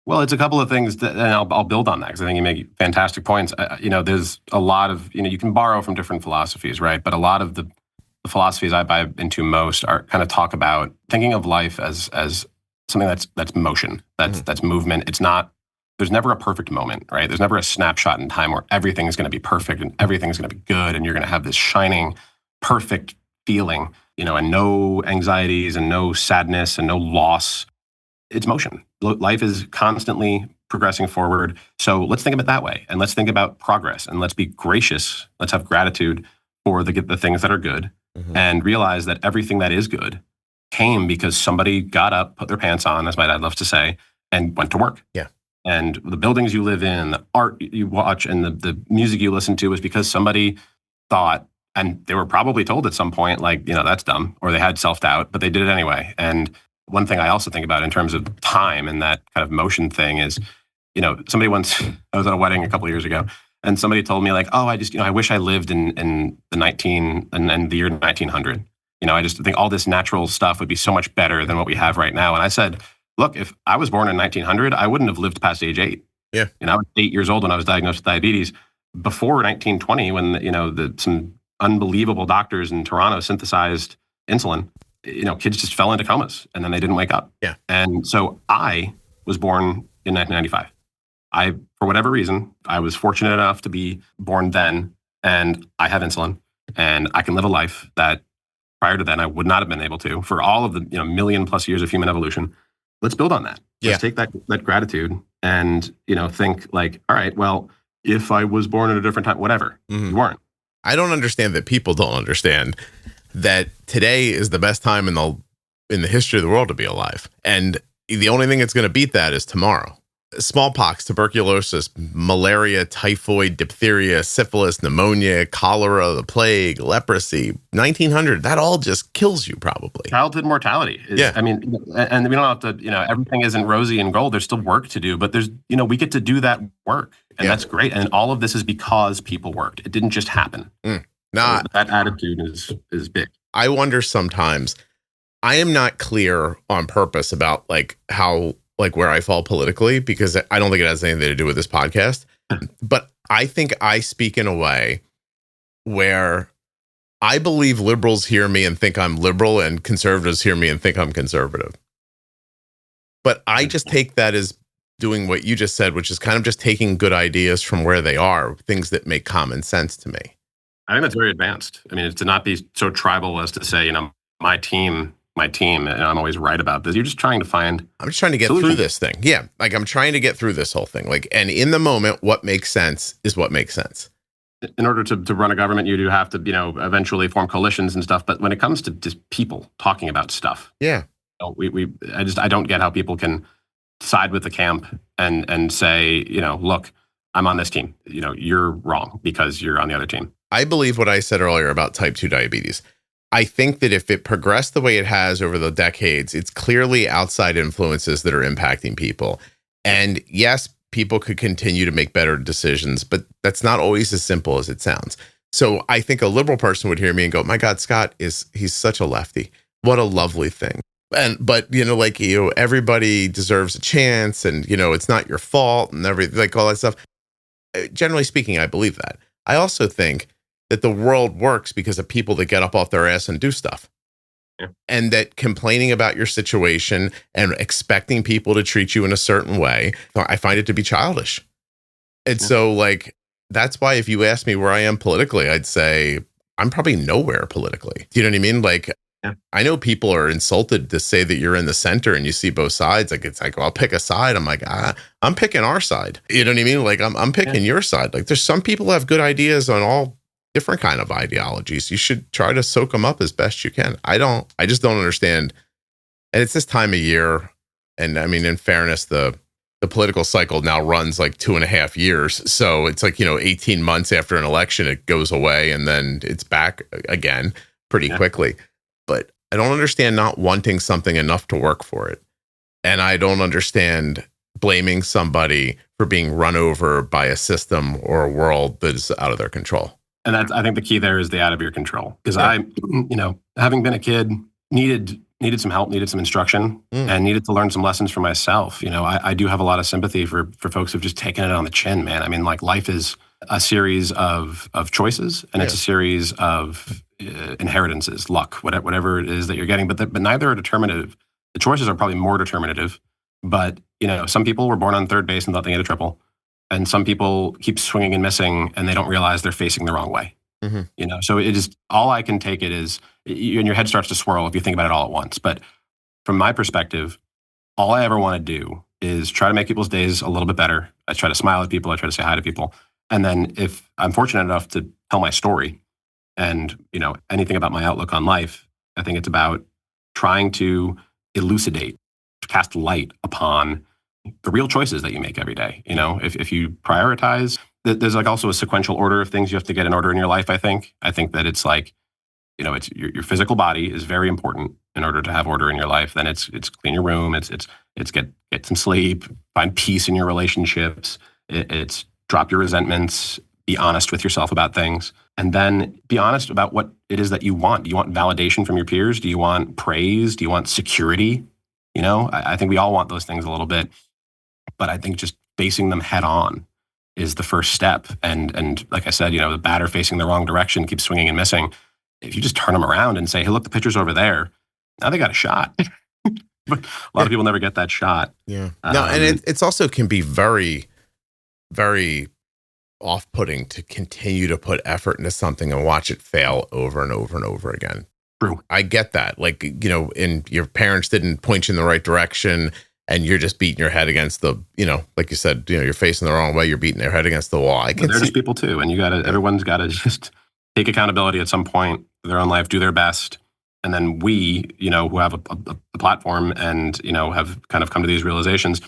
Well, it's a couple of things that, and I'll build on that, because I think you make fantastic points. There's a lot of, you can borrow from different philosophies, right? But a lot of the philosophies I buy into most are kind of talk about thinking of life as something that's motion, that's movement. It's not, there's never a perfect moment, right? There's never a snapshot in time where everything is going to be perfect and everything's going to be good, and you're going to have this shining, perfect feeling, and no anxieties and no sadness and no loss. It's motion. Life is constantly progressing forward. So let's think of it that way, and let's think about progress, and let's be gracious. Let's have gratitude for the things that are good, and realize that everything that is good came because somebody got up, put their pants on, as my dad loves to say, and went to work.
Yeah.
And the buildings you live in, the art you watch, and the music you listen to is because somebody thought, and they were probably told at some point, like, that's dumb, or they had self-doubt, but they did it anyway. And one thing I also think about in terms of time and that kind of motion thing is, somebody once, I was at a wedding a couple of years ago, and somebody told me, like, oh, I just, I wish I lived in the year 1900. I just think all this natural stuff would be so much better than what we have right now. And I said, look, if I was born in 1900, I wouldn't have lived past age 8.
Yeah.
I was 8 years old when I was diagnosed with diabetes. Before 1920, when, some unbelievable doctors in Toronto synthesized insulin, kids just fell into comas and then they didn't wake up.
Yeah.
And so I was born in 1995. For whatever reason, I was fortunate enough to be born then, and I have insulin, and I can live a life that prior to then I would not have been able to, for all of the million plus years of human evolution. Let's build on that. Let's take that gratitude and think, like, all right, well, if I was born at a different time, whatever. You weren't.
I don't understand that people don't understand that today is the best time in the history of the world to be alive. And the only thing that's going to beat that is tomorrow. Smallpox, tuberculosis, malaria, typhoid, diphtheria, syphilis, pneumonia, cholera, the plague, leprosy, 1900, that all just kills you probably.
Childhood mortality. I mean, and we don't have to, everything isn't rosy and gold. There's still work to do, but there's, we get to do that work, and that's great. And all of this is because people worked. It didn't just happen. So that attitude is big.
I wonder sometimes, I am not clear on purpose about where I fall politically, because I don't think it has anything to do with this podcast. But I think I speak in a way where I believe liberals hear me and think I'm liberal, and conservatives hear me and think I'm conservative. But I just take that as doing what you just said, which is kind of just taking good ideas from where they are, things that make common sense to me.
I think that's very advanced. I mean, to not be so tribal as to say, my team, and I'm always right about this. You're just trying to find.
I'm just trying to get through this thing. Yeah. I'm trying to get through this whole thing. And in the moment, what makes sense is what makes sense.
In order to run a government, you do have to, eventually form coalitions and stuff. But when it comes to just people talking about stuff.
Yeah.
I don't get how people can side with the camp and say, look, I'm on this team. You're wrong because you're on the other team.
I believe what I said earlier about type 2 diabetes. I think that if it progressed the way it has over the decades, it's clearly outside influences that are impacting people. And yes, people could continue to make better decisions, but that's not always as simple as it sounds. So I think a liberal person would hear me and go, my God, Scott he's such a lefty. What a lovely thing. But everybody deserves a chance, and, it's not your fault, and everything, all that stuff. Generally speaking, I believe that. I also think that the world works because of people that get up off their ass and do stuff. Yeah. And that complaining about your situation and expecting people to treat you in a certain way, I find it to be childish. And so that's why if you ask me where I am politically, I'd say I'm probably nowhere politically. Do you know what I mean? I know people are insulted to say that you're in the center and you see both sides. Well, I'll pick a side. I'm I'm picking our side. You know what I mean? I'm picking your side. There's some people who have good ideas on all different kind of ideologies. You should try to soak them up as best you can. I just don't understand. And it's this time of year. And I mean, in fairness, the political cycle now runs 2.5 years. So it's 18 months after an election, it goes away and then it's back again pretty quickly. But I don't understand not wanting something enough to work for it. And I don't understand blaming somebody for being run over by a system or a world that is out of their control.
And I think the key there is the out of your control. Because I, having been a kid, needed some help, needed some instruction, and needed to learn some lessons for myself. I do have a lot of sympathy for folks who've just taken it on the chin, man. I mean, life is a series of choices, and it's a series of inheritances, luck, whatever it is that you're getting. But neither are determinative. The choices are probably more determinative. But some people were born on third base and thought they had a triple. And some people keep swinging and missing, and they don't realize they're facing the wrong way. So it is, all I can take it is, and your head starts to swirl if you think about it all at once. But from my perspective, all I ever want to do is try to make people's days a little bit better. I try to smile at people. I try to say hi to people. And then if I'm fortunate enough to tell my story and, anything about my outlook on life, I think it's about trying to elucidate, cast light upon the real choices that you make every day. If you prioritize, there's also a sequential order of things you have to get in order in your life. I think that it's it's your physical body is very important in order to have order in your life. Then it's clean your room. It's get some sleep, find peace in your relationships. It's drop your resentments, be honest with yourself about things, and then be honest about what it is that you want. Do you want validation from your peers? Do you want praise? Do you want security? I think we all want those things a little bit. But I think just facing them head on is the first step. And like I said, the batter facing the wrong direction keeps swinging and missing. If you just turn them around and say, hey, look, the pitcher's over there. Now they got a shot. But a lot of people never get that shot.
Yeah. No, and it's also can be very, very off-putting to continue to put effort into something and watch it fail over and over and over again.
True.
I get that. And your parents didn't point you in the right direction, and you're just beating your head against the, like you said, you're facing the wrong way. You're beating your head against the wall.
They're just people too. And everyone's got to just take accountability at some point of their own life, do their best. And then we, who have a platform and, have kind of come to these realizations,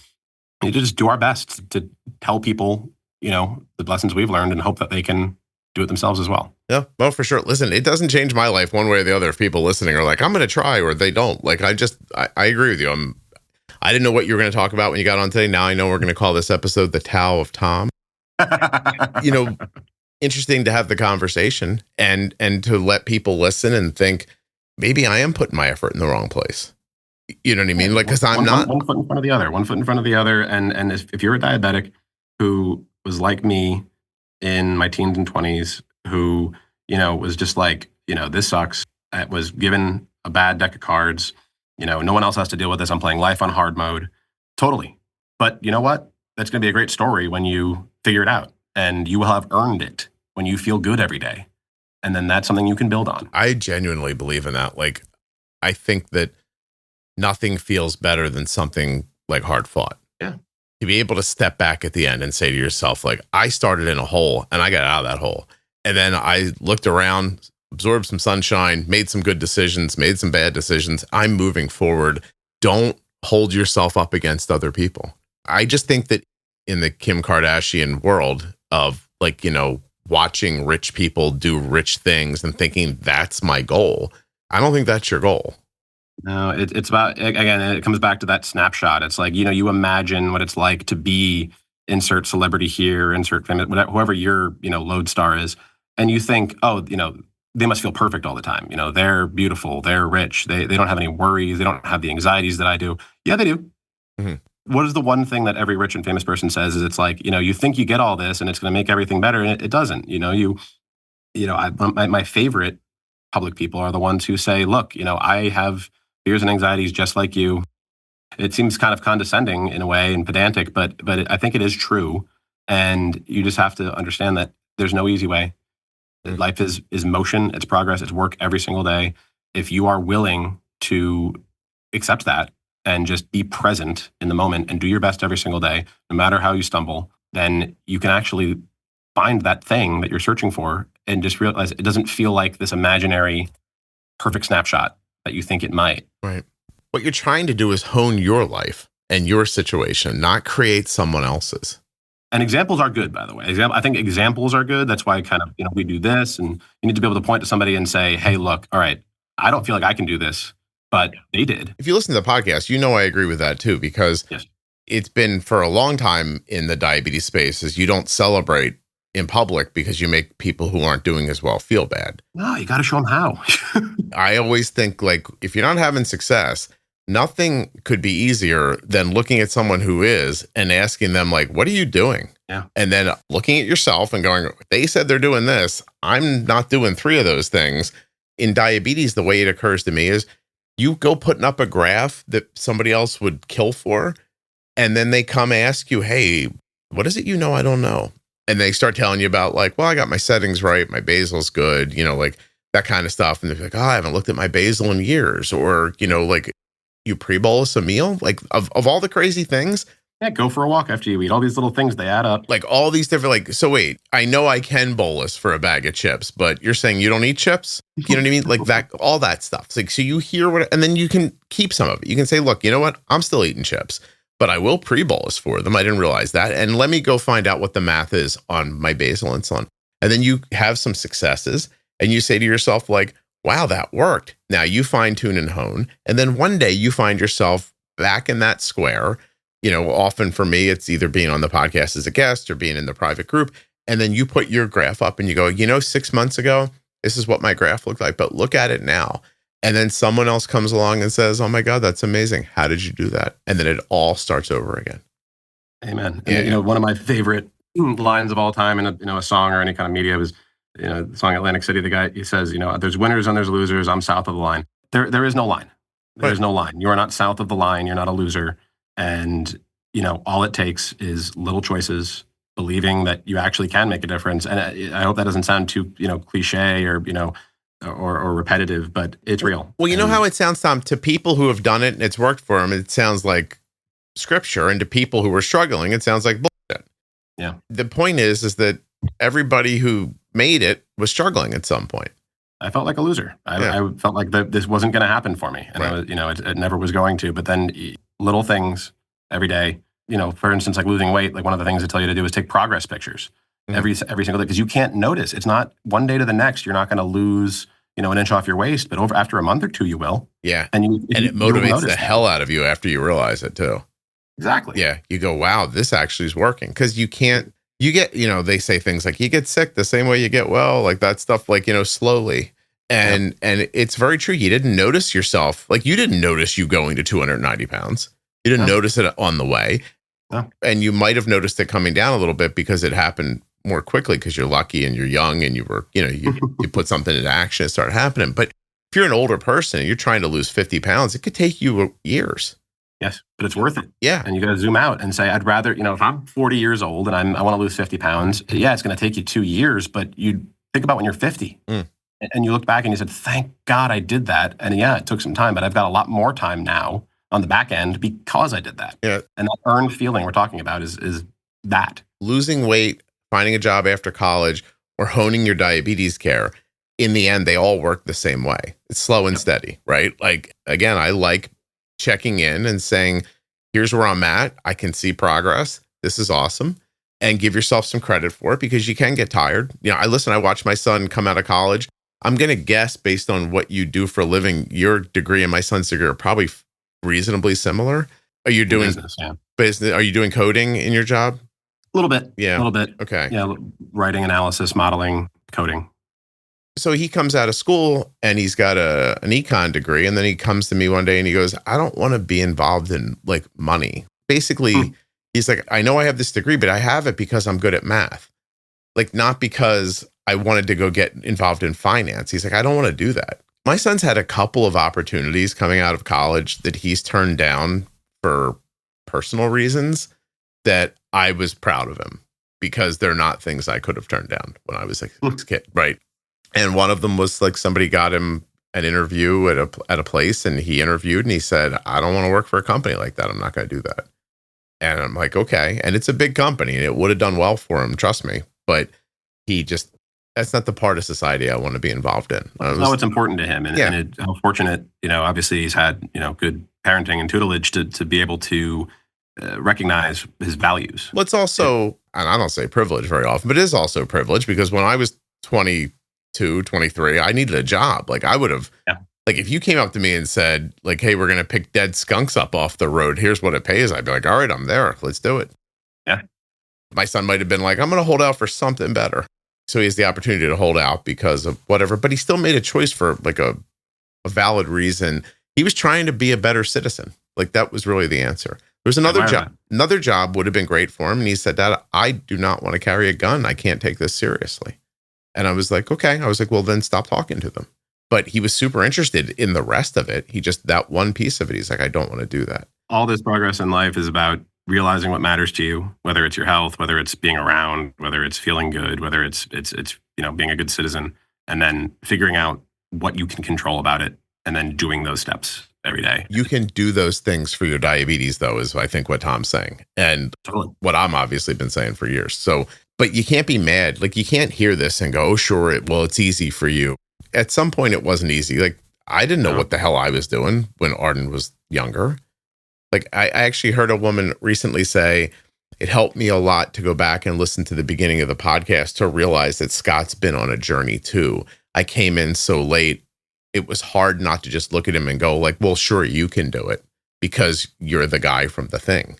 we need to just do our best to tell people, the lessons we've learned and hope that they can do it themselves as well.
Yeah, well, for sure. Listen, it doesn't change my life one way or the other if people listening are like, I'm going to try, or they don't. Like, I agree with you. I didn't know what you were going to talk about when you got on today. Now I know we're going to call this episode the Tao of Tom. Interesting to have the conversation and to let people listen and think, maybe I am putting my effort in the wrong place. You know what I mean? Like, because I'm not.
One foot in front of the other, one foot in front of the other. And if you're a diabetic who was like me in my teens and 20s, who, was just like, this sucks. I was given a bad deck of cards. No one else has to deal with this. I'm playing life on hard mode. Totally. But you know what? That's going to be a great story when you figure it out, and you will have earned it when you feel good every day. And then that's something you can build on.
I genuinely believe in that. Like, I think that nothing feels better than something like hard fought.
Yeah.
To be able to step back at the end and say to yourself, like, I started in a hole and I got out of that hole. And then I looked around, absorbed some sunshine, made some good decisions, made some bad decisions. I'm moving forward. Don't hold yourself up against other people. I just think that in the Kim Kardashian world of, like, watching rich people do rich things and thinking that's my goal, I don't think that's your goal.
No, it's about, again, it comes back to that snapshot. It's like, you imagine what it's like to be insert celebrity here, insert famous, whatever, whoever your, lodestar is. And you think, oh, they must feel perfect all the time. They're beautiful, they're rich, they don't have any worries, they don't have the anxieties that I do. Yeah, they do.
Mm-hmm.
What is the one thing that every rich and famous person says is it's like, you think you get all this and it's going to make everything better, and it doesn't. My favorite public people are the ones who say, look, I have fears and anxieties just like you. It seems kind of condescending in a way and pedantic, but I think it is true. And you just have to understand that there's no easy way. Mm-hmm. Life is motion, it's progress, it's work every single day. If you are willing to accept that and just be present in the moment and do your best every single day, no matter how you stumble, then you can actually find that thing that you're searching for and just realize it doesn't feel like this imaginary perfect snapshot that you think it might.
Right. What you're trying to do is hone your life and your situation, not create someone else's.
And examples are good, by the way. I think examples are good. That's why kind of, we do this, and you need to be able to point to somebody and say, hey, look, all right, I don't feel like I can do this, but they did.
If you listen to the podcast, I agree with that too, because
yes.
It's been for a long time in the diabetes space is you don't celebrate in public because you make people who aren't doing as well feel bad.
No, you got to show them how.
I always think, like, if you're not having success, nothing could be easier than looking at someone who is and asking them, like, what are you doing?
Yeah.
And then looking at yourself and going, they said they're doing this. I'm not doing 3 of those things. In diabetes, the way it occurs to me is you go putting up a graph that somebody else would kill for, and then they come ask you, hey, what is it I don't know? And they start telling you about, like, well, I got my settings right, my basal's good, like that kind of stuff. And they're like, oh, I haven't looked at my basal in years. Or, like, you pre-bolus a meal, like of all the crazy things.
Yeah, go for a walk after you eat. All these little things, they add up.
Like all these different, like, so wait, I know I can bolus for a bag of chips, but you're saying you don't eat chips? You know what I mean? Like that, all that stuff. It's like, so you hear what, and then you can keep some of it. You can say, look, you know what? I'm still eating chips, but I will pre-bolus for them. I didn't realize that. And let me go find out what the math is on my basal insulin. And then you have some successes and you say to yourself, like, wow, that worked. Now you fine tune and hone. And then one day you find yourself back in that square. Often for me, it's either being on the podcast as a guest or being in the private group. And then you put your graph up and you go, 6 months ago, this is what my graph looked like, but look at it now. And then someone else comes along and says, oh my God, that's amazing. How did you do that? And then it all starts over again.
Amen.
Yeah.
And, one of my favorite lines of all time in a song or any kind of media was, the song Atlantic City, the guy, he says, there's winners and there's losers. I'm south of the line. There is no line. There's no line. You are not south of the line. You're not a loser. And, all it takes is little choices, believing that you actually can make a difference. And I hope that doesn't sound too, cliche or, or repetitive, but it's real.
Well, how it sounds, Tom, to people who have done it and it's worked for them, it sounds like scripture, and to people who were struggling, it sounds like bullshit.
Yeah.
The point is that everybody who made it was struggling at some point.
I felt like a loser. I felt like this wasn't going to happen for me. And
Right.
I was, it never was going to. But then little things every day, for instance, like losing weight, like one of the things they tell you to do is take progress pictures every single day, because you can't notice. It's not one day to the next. You're not going to lose, an inch off your waist, but after a month or two, you will.
Yeah.
And
it motivates the hell out of you after you realize it too.
Exactly.
Yeah. You go, wow, this actually is working. Because you get, they say things like you get sick the same way you get well, like that stuff, like, slowly. And it's very true. You didn't notice yourself. Like you didn't notice you going to 290 pounds. You didn't notice it on the way.
No.
And you might have noticed it coming down a little bit because it happened more quickly because you're lucky and you're young and you were, you put something into action and start happening. But if you're an older person and you're trying to lose 50 pounds, it could take you years.
Yes, but it's worth it.
Yeah.
And you got to zoom out and say, I'd rather, if I'm 40 years old and I want to lose 50 pounds, yeah, it's going to take you 2 years, but you think about when you're 50 and you look back and you said, thank God I did that. And yeah, it took some time, but I've got a lot more time now on the back end because I did that.
Yeah.
And that earned feeling we're talking about is that.
Losing weight, finding a job after college, or honing your diabetes care, in the end, they all work the same way. It's slow and steady, right? Like, again, I like checking in and saying, here's where I'm at. I can see progress. This is awesome. And give yourself some credit for it because you can get tired. I watch my son come out of college. I'm going to guess based on what you do for a living, your degree and my son's degree are probably reasonably similar. Are you doing business? Are you doing coding in your job?
A little bit.
Yeah.
A little bit.
Okay.
Yeah. Writing, analysis, modeling, coding.
So he comes out of school and he's got an econ degree. And then he comes to me one day and he goes, I don't want to be involved in like money. Basically, he's like, I know I have this degree, but I have it because I'm good at math. Like, not because I wanted to go get involved in finance. He's like, I don't want to do that. My son's had a couple of opportunities coming out of college that he's turned down for personal reasons that I was proud of him because they're not things I could have turned down when I was a kid. Right. And one of them was like somebody got him an interview at a place and he interviewed and he said, I don't want to work for a company like that. I'm not going to do that. And I'm like, okay. And it's a big company and it would have done well for him. Trust me. But that's not the part of society I want to be involved in.
It's important to him. And how fortunate, obviously he's had, good parenting and tutelage to be able to recognize his values.
Well, it's also, and I don't say privilege very often, but it is also privilege because when I was 22, 23, I needed a job. Like I would have, like if you came up to me and said like, hey, we're going to pick dead skunks up off the road. Here's what it pays. I'd be like, all right, I'm there. Let's do it.
Yeah.
My son might've been like, I'm going to hold out for something better. So he has the opportunity to hold out because of whatever, but he still made a choice for like a valid reason. He was trying to be a better citizen. Like that was really the answer. There's another job. Another job would have been great for him. And he said, Dad, I do not want to carry a gun. I can't take this seriously. And I was like, okay. I was like, well, then stop talking to them. But he was super interested in the rest of it. He just, that one piece of it, he's like, I don't want to do that.
All this progress in life is about realizing what matters to you, whether it's your health, whether it's being around, whether it's feeling good, whether it's being a good citizen, and then figuring out what you can control about it and then doing those steps every day.
You can do those things for your diabetes, though, is I think what Tom's saying. And what I'm obviously been saying for years. So, but you can't be mad. Like you can't hear this and go, oh, sure. It's easy for you. At some point it wasn't easy. Like I didn't know what the hell I was doing when Arden was younger. Like I actually heard a woman recently say, it helped me a lot to go back and listen to the beginning of the podcast to realize that Scott's been on a journey too. I came in so late. It was hard not to just look at him and go like, well, sure, you can do it because you're the guy from the thing.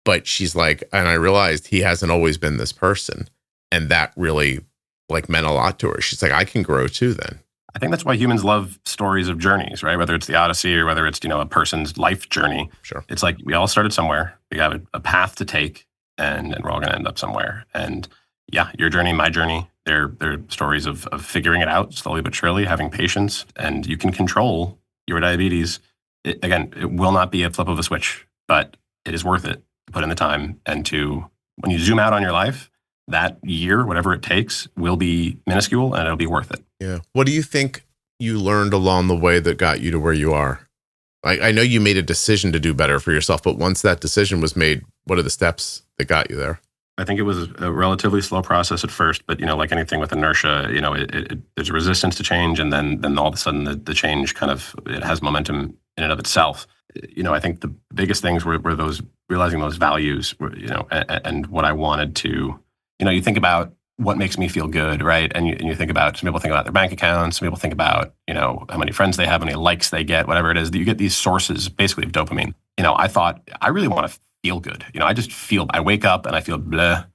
But she's like, and I realized he hasn't always been this person. And that really like meant a lot to her. She's like, I can grow too then.
I think that's why humans love stories of journeys, right? Whether it's the Odyssey or whether it's, a person's life journey.
Sure.
It's like we all started somewhere. We have a path to take and we're all going to end up somewhere. And yeah, your journey, my journey, they're stories of figuring it out slowly but surely, having patience, and you can control your diabetes. It will not be a flip of a switch, but it is worth it to put in the time and when you zoom out on your life, that year, whatever it takes, will be minuscule and it'll be worth it.
Yeah. What do you think you learned along the way that got you to where you are? I know you made a decision to do better for yourself, but once that decision was made, what are the steps that got you there?
I think it was a relatively slow process at first, but like anything with inertia, there's a resistance to change, and then all of a sudden the change kind of, it has momentum in and of itself. I think the biggest things were those, realizing those values, and what I wanted to, you think about what makes me feel good, right? And you think about, some people think about their bank accounts, some people think about, how many friends they have, how many likes they get, whatever it is. You get these sources basically of dopamine. I thought, I really want to feel good. I just feel, I wake up and I feel bleh.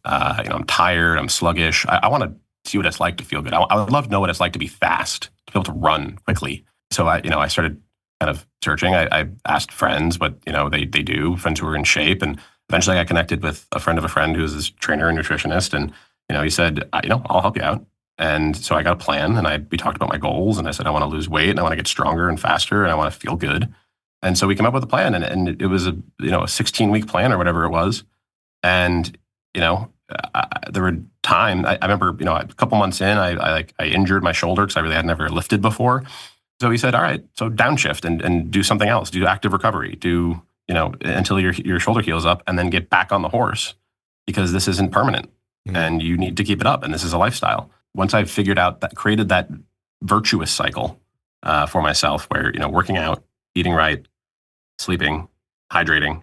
I'm tired, I'm sluggish. I want to see what it's like to feel good. I would love to know what it's like to be fast, to be able to run quickly. So I started kind of searching. I asked friends what, they do, friends who were in shape. And eventually I connected with a friend of a friend who was this trainer and nutritionist. And, he said, I'll help you out. And so I got a plan, and we talked about my goals, and I said, I want to lose weight, and I want to get stronger and faster, and I want to feel good. And so we came up with a plan, and it was a 16-week plan or whatever it was. And, there were times, I remember, a couple months in, I injured my shoulder because I really had never lifted before. So he said, all right, so downshift and do something else, do active recovery, do, until your shoulder heals up, and then get back on the horse, because this isn't permanent. And you need to keep it up. And this is a lifestyle. Once I figured out that, created that virtuous cycle for myself, where, working out, eating right, sleeping, hydrating,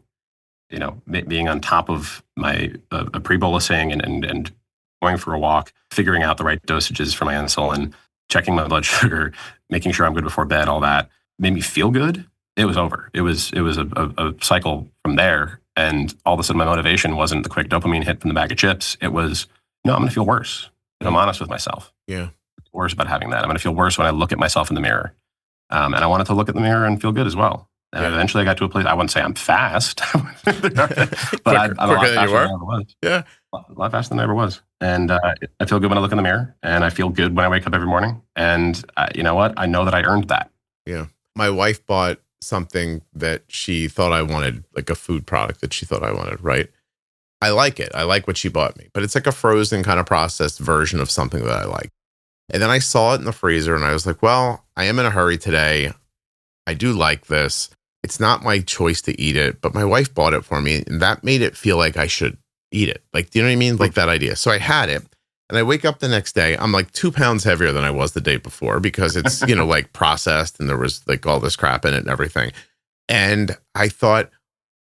being on top of my pre-bolusing and going for a walk, figuring out the right dosages for my insulin, checking my blood sugar, making sure I'm good before bed, all that made me feel good. It was over. It was a cycle from there. And all of a sudden, my motivation wasn't the quick dopamine hit from the bag of chips. It was, I'm going to feel worse. And I'm honest with myself.
Yeah.
Worse about having that. I'm going to feel worse when I look at myself in the mirror. And I wanted to look at the mirror and feel good as well. And eventually I got to a place, I wouldn't say I'm fast, but I'm a lot faster than I ever was.
Yeah.
A lot faster than I ever was. And I feel good when I look in the mirror, and I feel good when I wake up every morning. And you know what? I know that I earned that.
Yeah. My wife bought something that she thought I wanted, like a food product that she thought I wanted, right? I like it. I like what she bought me, but it's like a frozen kind of processed version of something that I like. And then I saw it in the freezer, and I was like, well, I am in a hurry today. I do like this. It's not my choice to eat it, but my wife bought it for me, and that made it feel like I should eat it. Like, do you know what I mean? Like that idea. So I had it, and I wake up the next day. I'm like 2 pounds heavier than I was the day before, because it's, like processed, and there was like all this crap in it and everything. And I thought,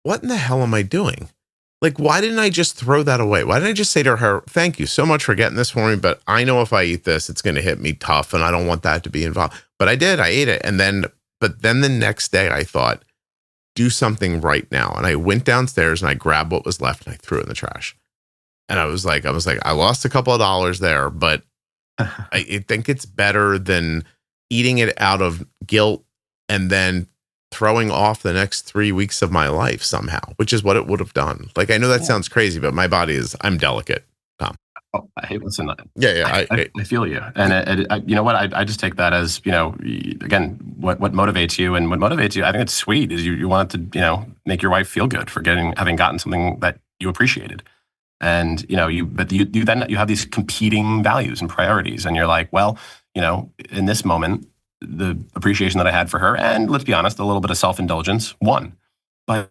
what in the hell am I doing? Like, why didn't I just throw that away? Why didn't I just say to her, thank you so much for getting this for me, but I know if I eat this, it's going to hit me tough, and I don't want that to be involved. But I did. I ate it. But then the next day I thought, do something right now. And I went downstairs and I grabbed what was left and I threw it in the trash. And I was like, I lost a couple of dollars there, but I think it's better than eating it out of guilt and then throwing off the next 3 weeks of my life somehow, which is what it would have done. Like, I know that sounds crazy, but my body I'm delicate, Tom.
Oh, listen.
Yeah.
I feel you. And you know what? I just take that as, again, what motivates you, and what motivates you, I think it's sweet, is you want it to, make your wife feel good for having gotten something that you appreciated. And, but you have these competing values and priorities, and you're like, well, in this moment, the appreciation that I had for her, and let's be honest, a little bit of self-indulgence won, but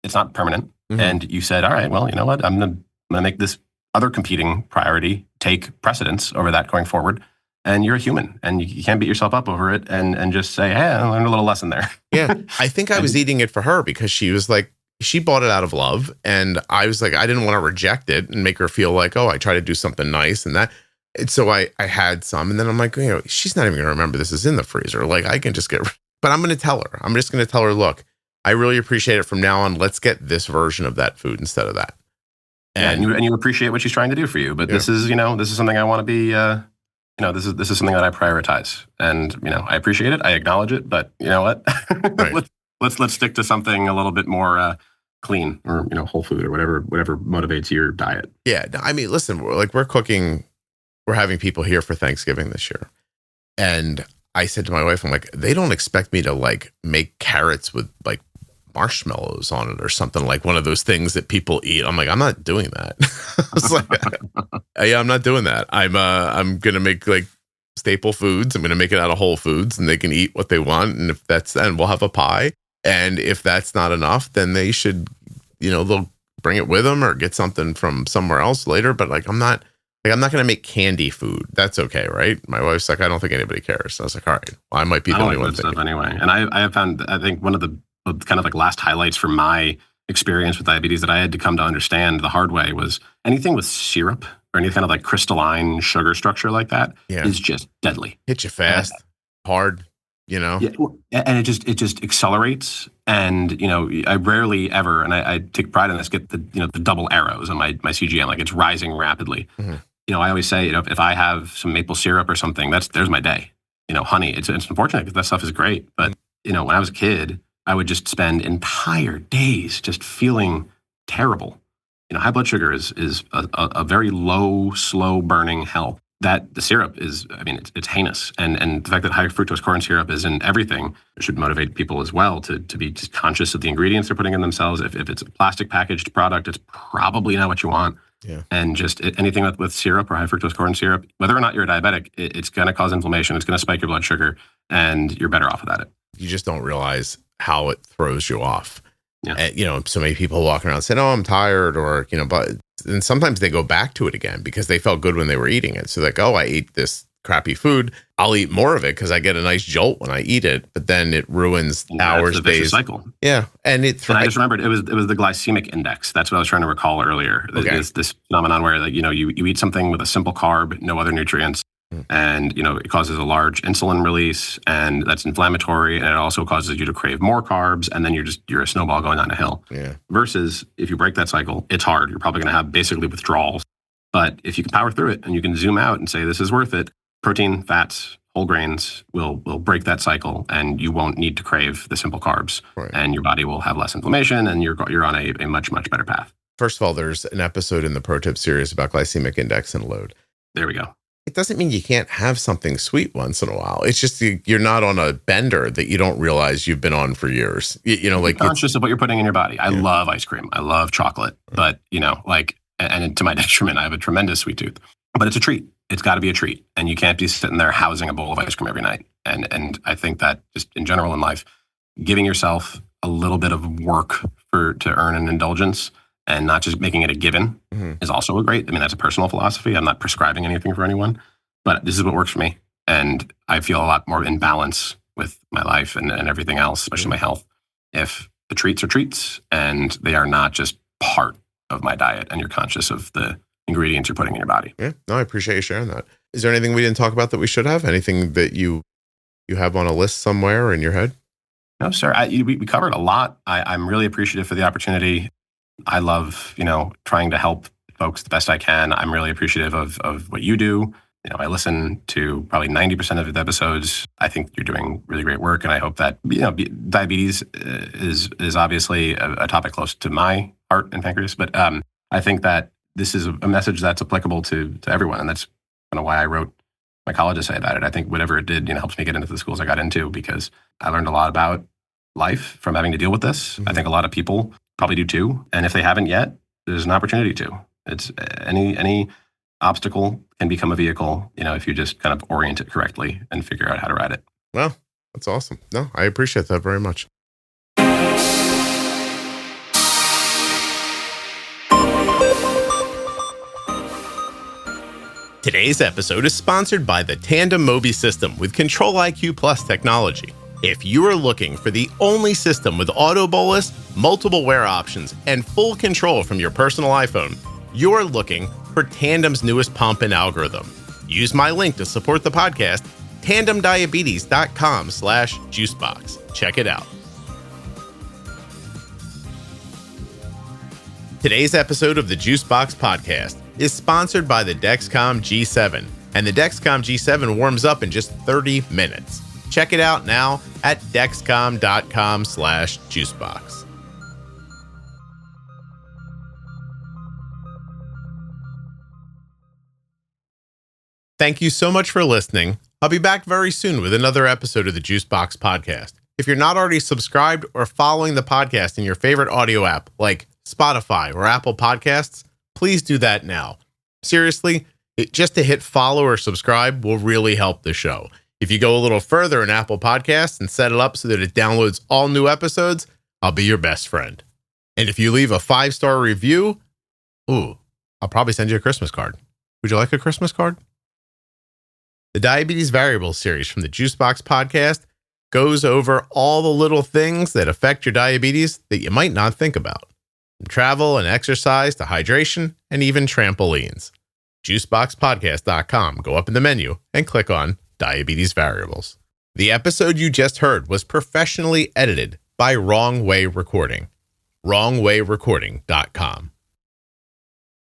it's not permanent. Mm-hmm. And you said, all right, well, you know what? I'm going to make this other competing priority take precedence over that going forward. And you're a human, and you can't beat yourself up over it and just say, hey, I learned a little lesson there.
Yeah. I think I was eating it for her because she was like, she bought it out of love. And I was like, I didn't want to reject it and make her feel like, oh, I try to do something nice and that. And so I had some, and then I'm like, she's not even going to remember this is in the freezer. Like, I can just but I'm going to tell her. I'm just going to tell her, look, I really appreciate it from now on. Let's get this version of that food instead of that.
And you appreciate what she's trying to do for you. But this is something I want to be, this is something that I prioritize. And, I appreciate it. I acknowledge it. But you know what? Right. let's stick to something a little bit more clean, or, whole food, or whatever motivates your diet.
Yeah. I mean, listen, we're cooking. We're having people here for Thanksgiving this year. And I said to my wife, I'm like, they don't expect me to like make carrots with like marshmallows on it or something, like one of those things that people eat. I'm like, I'm not doing that. I was like, yeah, I'm not doing that. I'm going to make like staple foods. I'm going to make it out of whole foods and they can eat what they want. And if that's, then we'll have a pie. And if that's not enough, then they should, they'll bring it with them or get something from somewhere else later. But I'm not going to make candy food. That's okay, right? My wife's like, I don't think anybody cares. So I was like, all right, well, I might be the only one thinking.
Anyway. And I have found, I think one of the kind of like last highlights from my experience with diabetes that I had to come to understand the hard way was anything with syrup or any kind of like crystalline sugar structure like that is just deadly.
Hit you fast, hard,
Yeah, and it just accelerates. And, I rarely ever, and I take pride in this, get the double arrows on my CGM, like it's rising rapidly. Mm-hmm. I always say, if I have some maple syrup or something, there's my day. Honey, it's unfortunate because that stuff is great. But, when I was a kid, I would just spend entire days just feeling terrible. High blood sugar is a very low, slow burning hell. That the syrup is, it's heinous. And the fact that high fructose corn syrup is in everything should motivate people as well to be just conscious of the ingredients they're putting in themselves. If it's a plastic packaged product, it's probably not what you want. Yeah. And just anything with syrup or high fructose corn syrup, whether or not you're a diabetic, it's going to cause inflammation. It's going to spike your blood sugar, and you're better off without it.
You just don't realize how it throws you off.
Yeah.
And, so many people walking around saying, oh, I'm tired, or, but and sometimes they go back to it again because they felt good when they were eating it. So like, oh, I ate this crappy food. I'll eat more of it because I get a nice jolt when I eat it, but then it ruins hours, days.
Cycle.
Yeah. And I
just remembered it was the glycemic index. That's what I was trying to recall earlier. Okay. This phenomenon where like, you eat something with a simple carb, no other nutrients. And, it causes a large insulin release, and that's inflammatory. And it also causes you to crave more carbs. And then you're a snowball going down a hill. Yeah. Versus if you break that cycle, it's hard. You're probably going to have basically withdrawals. But if you can power through it and you can zoom out and say, this is worth it, protein, fats, whole grains will break that cycle, and you won't need to crave the simple carbs. Right. And your body will have less inflammation, and you're on a much, much better path.
First of all, there's an episode in the Pro Tip series about glycemic index and load.
There we go.
It doesn't mean you can't have something sweet once in a while. It's just you're not on a bender that you don't realize you've been on for years. Like
conscious of what you're putting in your body. I love ice cream. I love chocolate. But, and to my detriment, I have a tremendous sweet tooth. But it's a treat. It's got to be a treat. And you can't be sitting there housing a bowl of ice cream every night. And I think that just in general in life, giving yourself a little bit of work to earn an indulgence and not just making it a given is also that's a personal philosophy. I'm not prescribing anything for anyone, but this is what works for me. And I feel a lot more in balance with my life and everything else, especially my health, if the treats are treats and they are not just part of my diet and you're conscious of the ingredients you're putting in your body.
Yeah, no, I appreciate you sharing that. Is there anything we didn't talk about that we should have? Anything that you have on a list somewhere or in your head?
No, sir. We covered a lot. I'm really appreciative for the opportunity. I love, trying to help folks the best I can. I'm really appreciative of what you do. I listen to probably 90% of the episodes. I think you're doing really great work. And I hope that, diabetes is obviously a topic close to my heart and pancreas. But I think that this is a message that's applicable to everyone. And that's kind of why I wrote my college essay about it. I think whatever it did, helps me get into the schools I got into because I learned a lot about life from having to deal with this. I think a lot of people probably do too. And if they haven't yet, there's an opportunity to. It's any obstacle can become a vehicle, if you just kind of orient it correctly and figure out how to ride it.
Well, that's awesome. No, I appreciate that very much. Today's episode is sponsored by the Tandem Mobi system with Control IQ Plus technology. If you are looking for the only system with auto bolus, multiple wear options, and full control from your personal iPhone, you're looking for Tandem's newest pump and algorithm. Use my link to support the podcast, tandemdiabetes.com/juicebox. Check it out. Today's episode of the Juicebox Podcast is sponsored by the Dexcom G7, and the Dexcom G7 warms up in just 30 minutes. Check it out now at dexcom.com/juicebox. Thank you so much for listening. I'll be back very soon with another episode of the Juicebox Podcast. If you're not already subscribed or following the podcast in your favorite audio app like Spotify or Apple Podcasts, please do that now. Seriously, Just to hit follow or subscribe will really help the show. If you go a little further in Apple Podcasts and set it up so that it downloads all new episodes, I'll be your best friend. And if you leave a 5-star review, I'll probably send you a Christmas card. Would you like a Christmas card? The Diabetes Variables series from the Juicebox Podcast goes over all the little things that affect your diabetes that you might not think about. From travel and exercise to hydration and even trampolines. Juiceboxpodcast.com. Go up in the menu and click on Diabetes Variables. The episode you just heard was professionally edited by Wrong Way Recording. WrongWayRecording.com.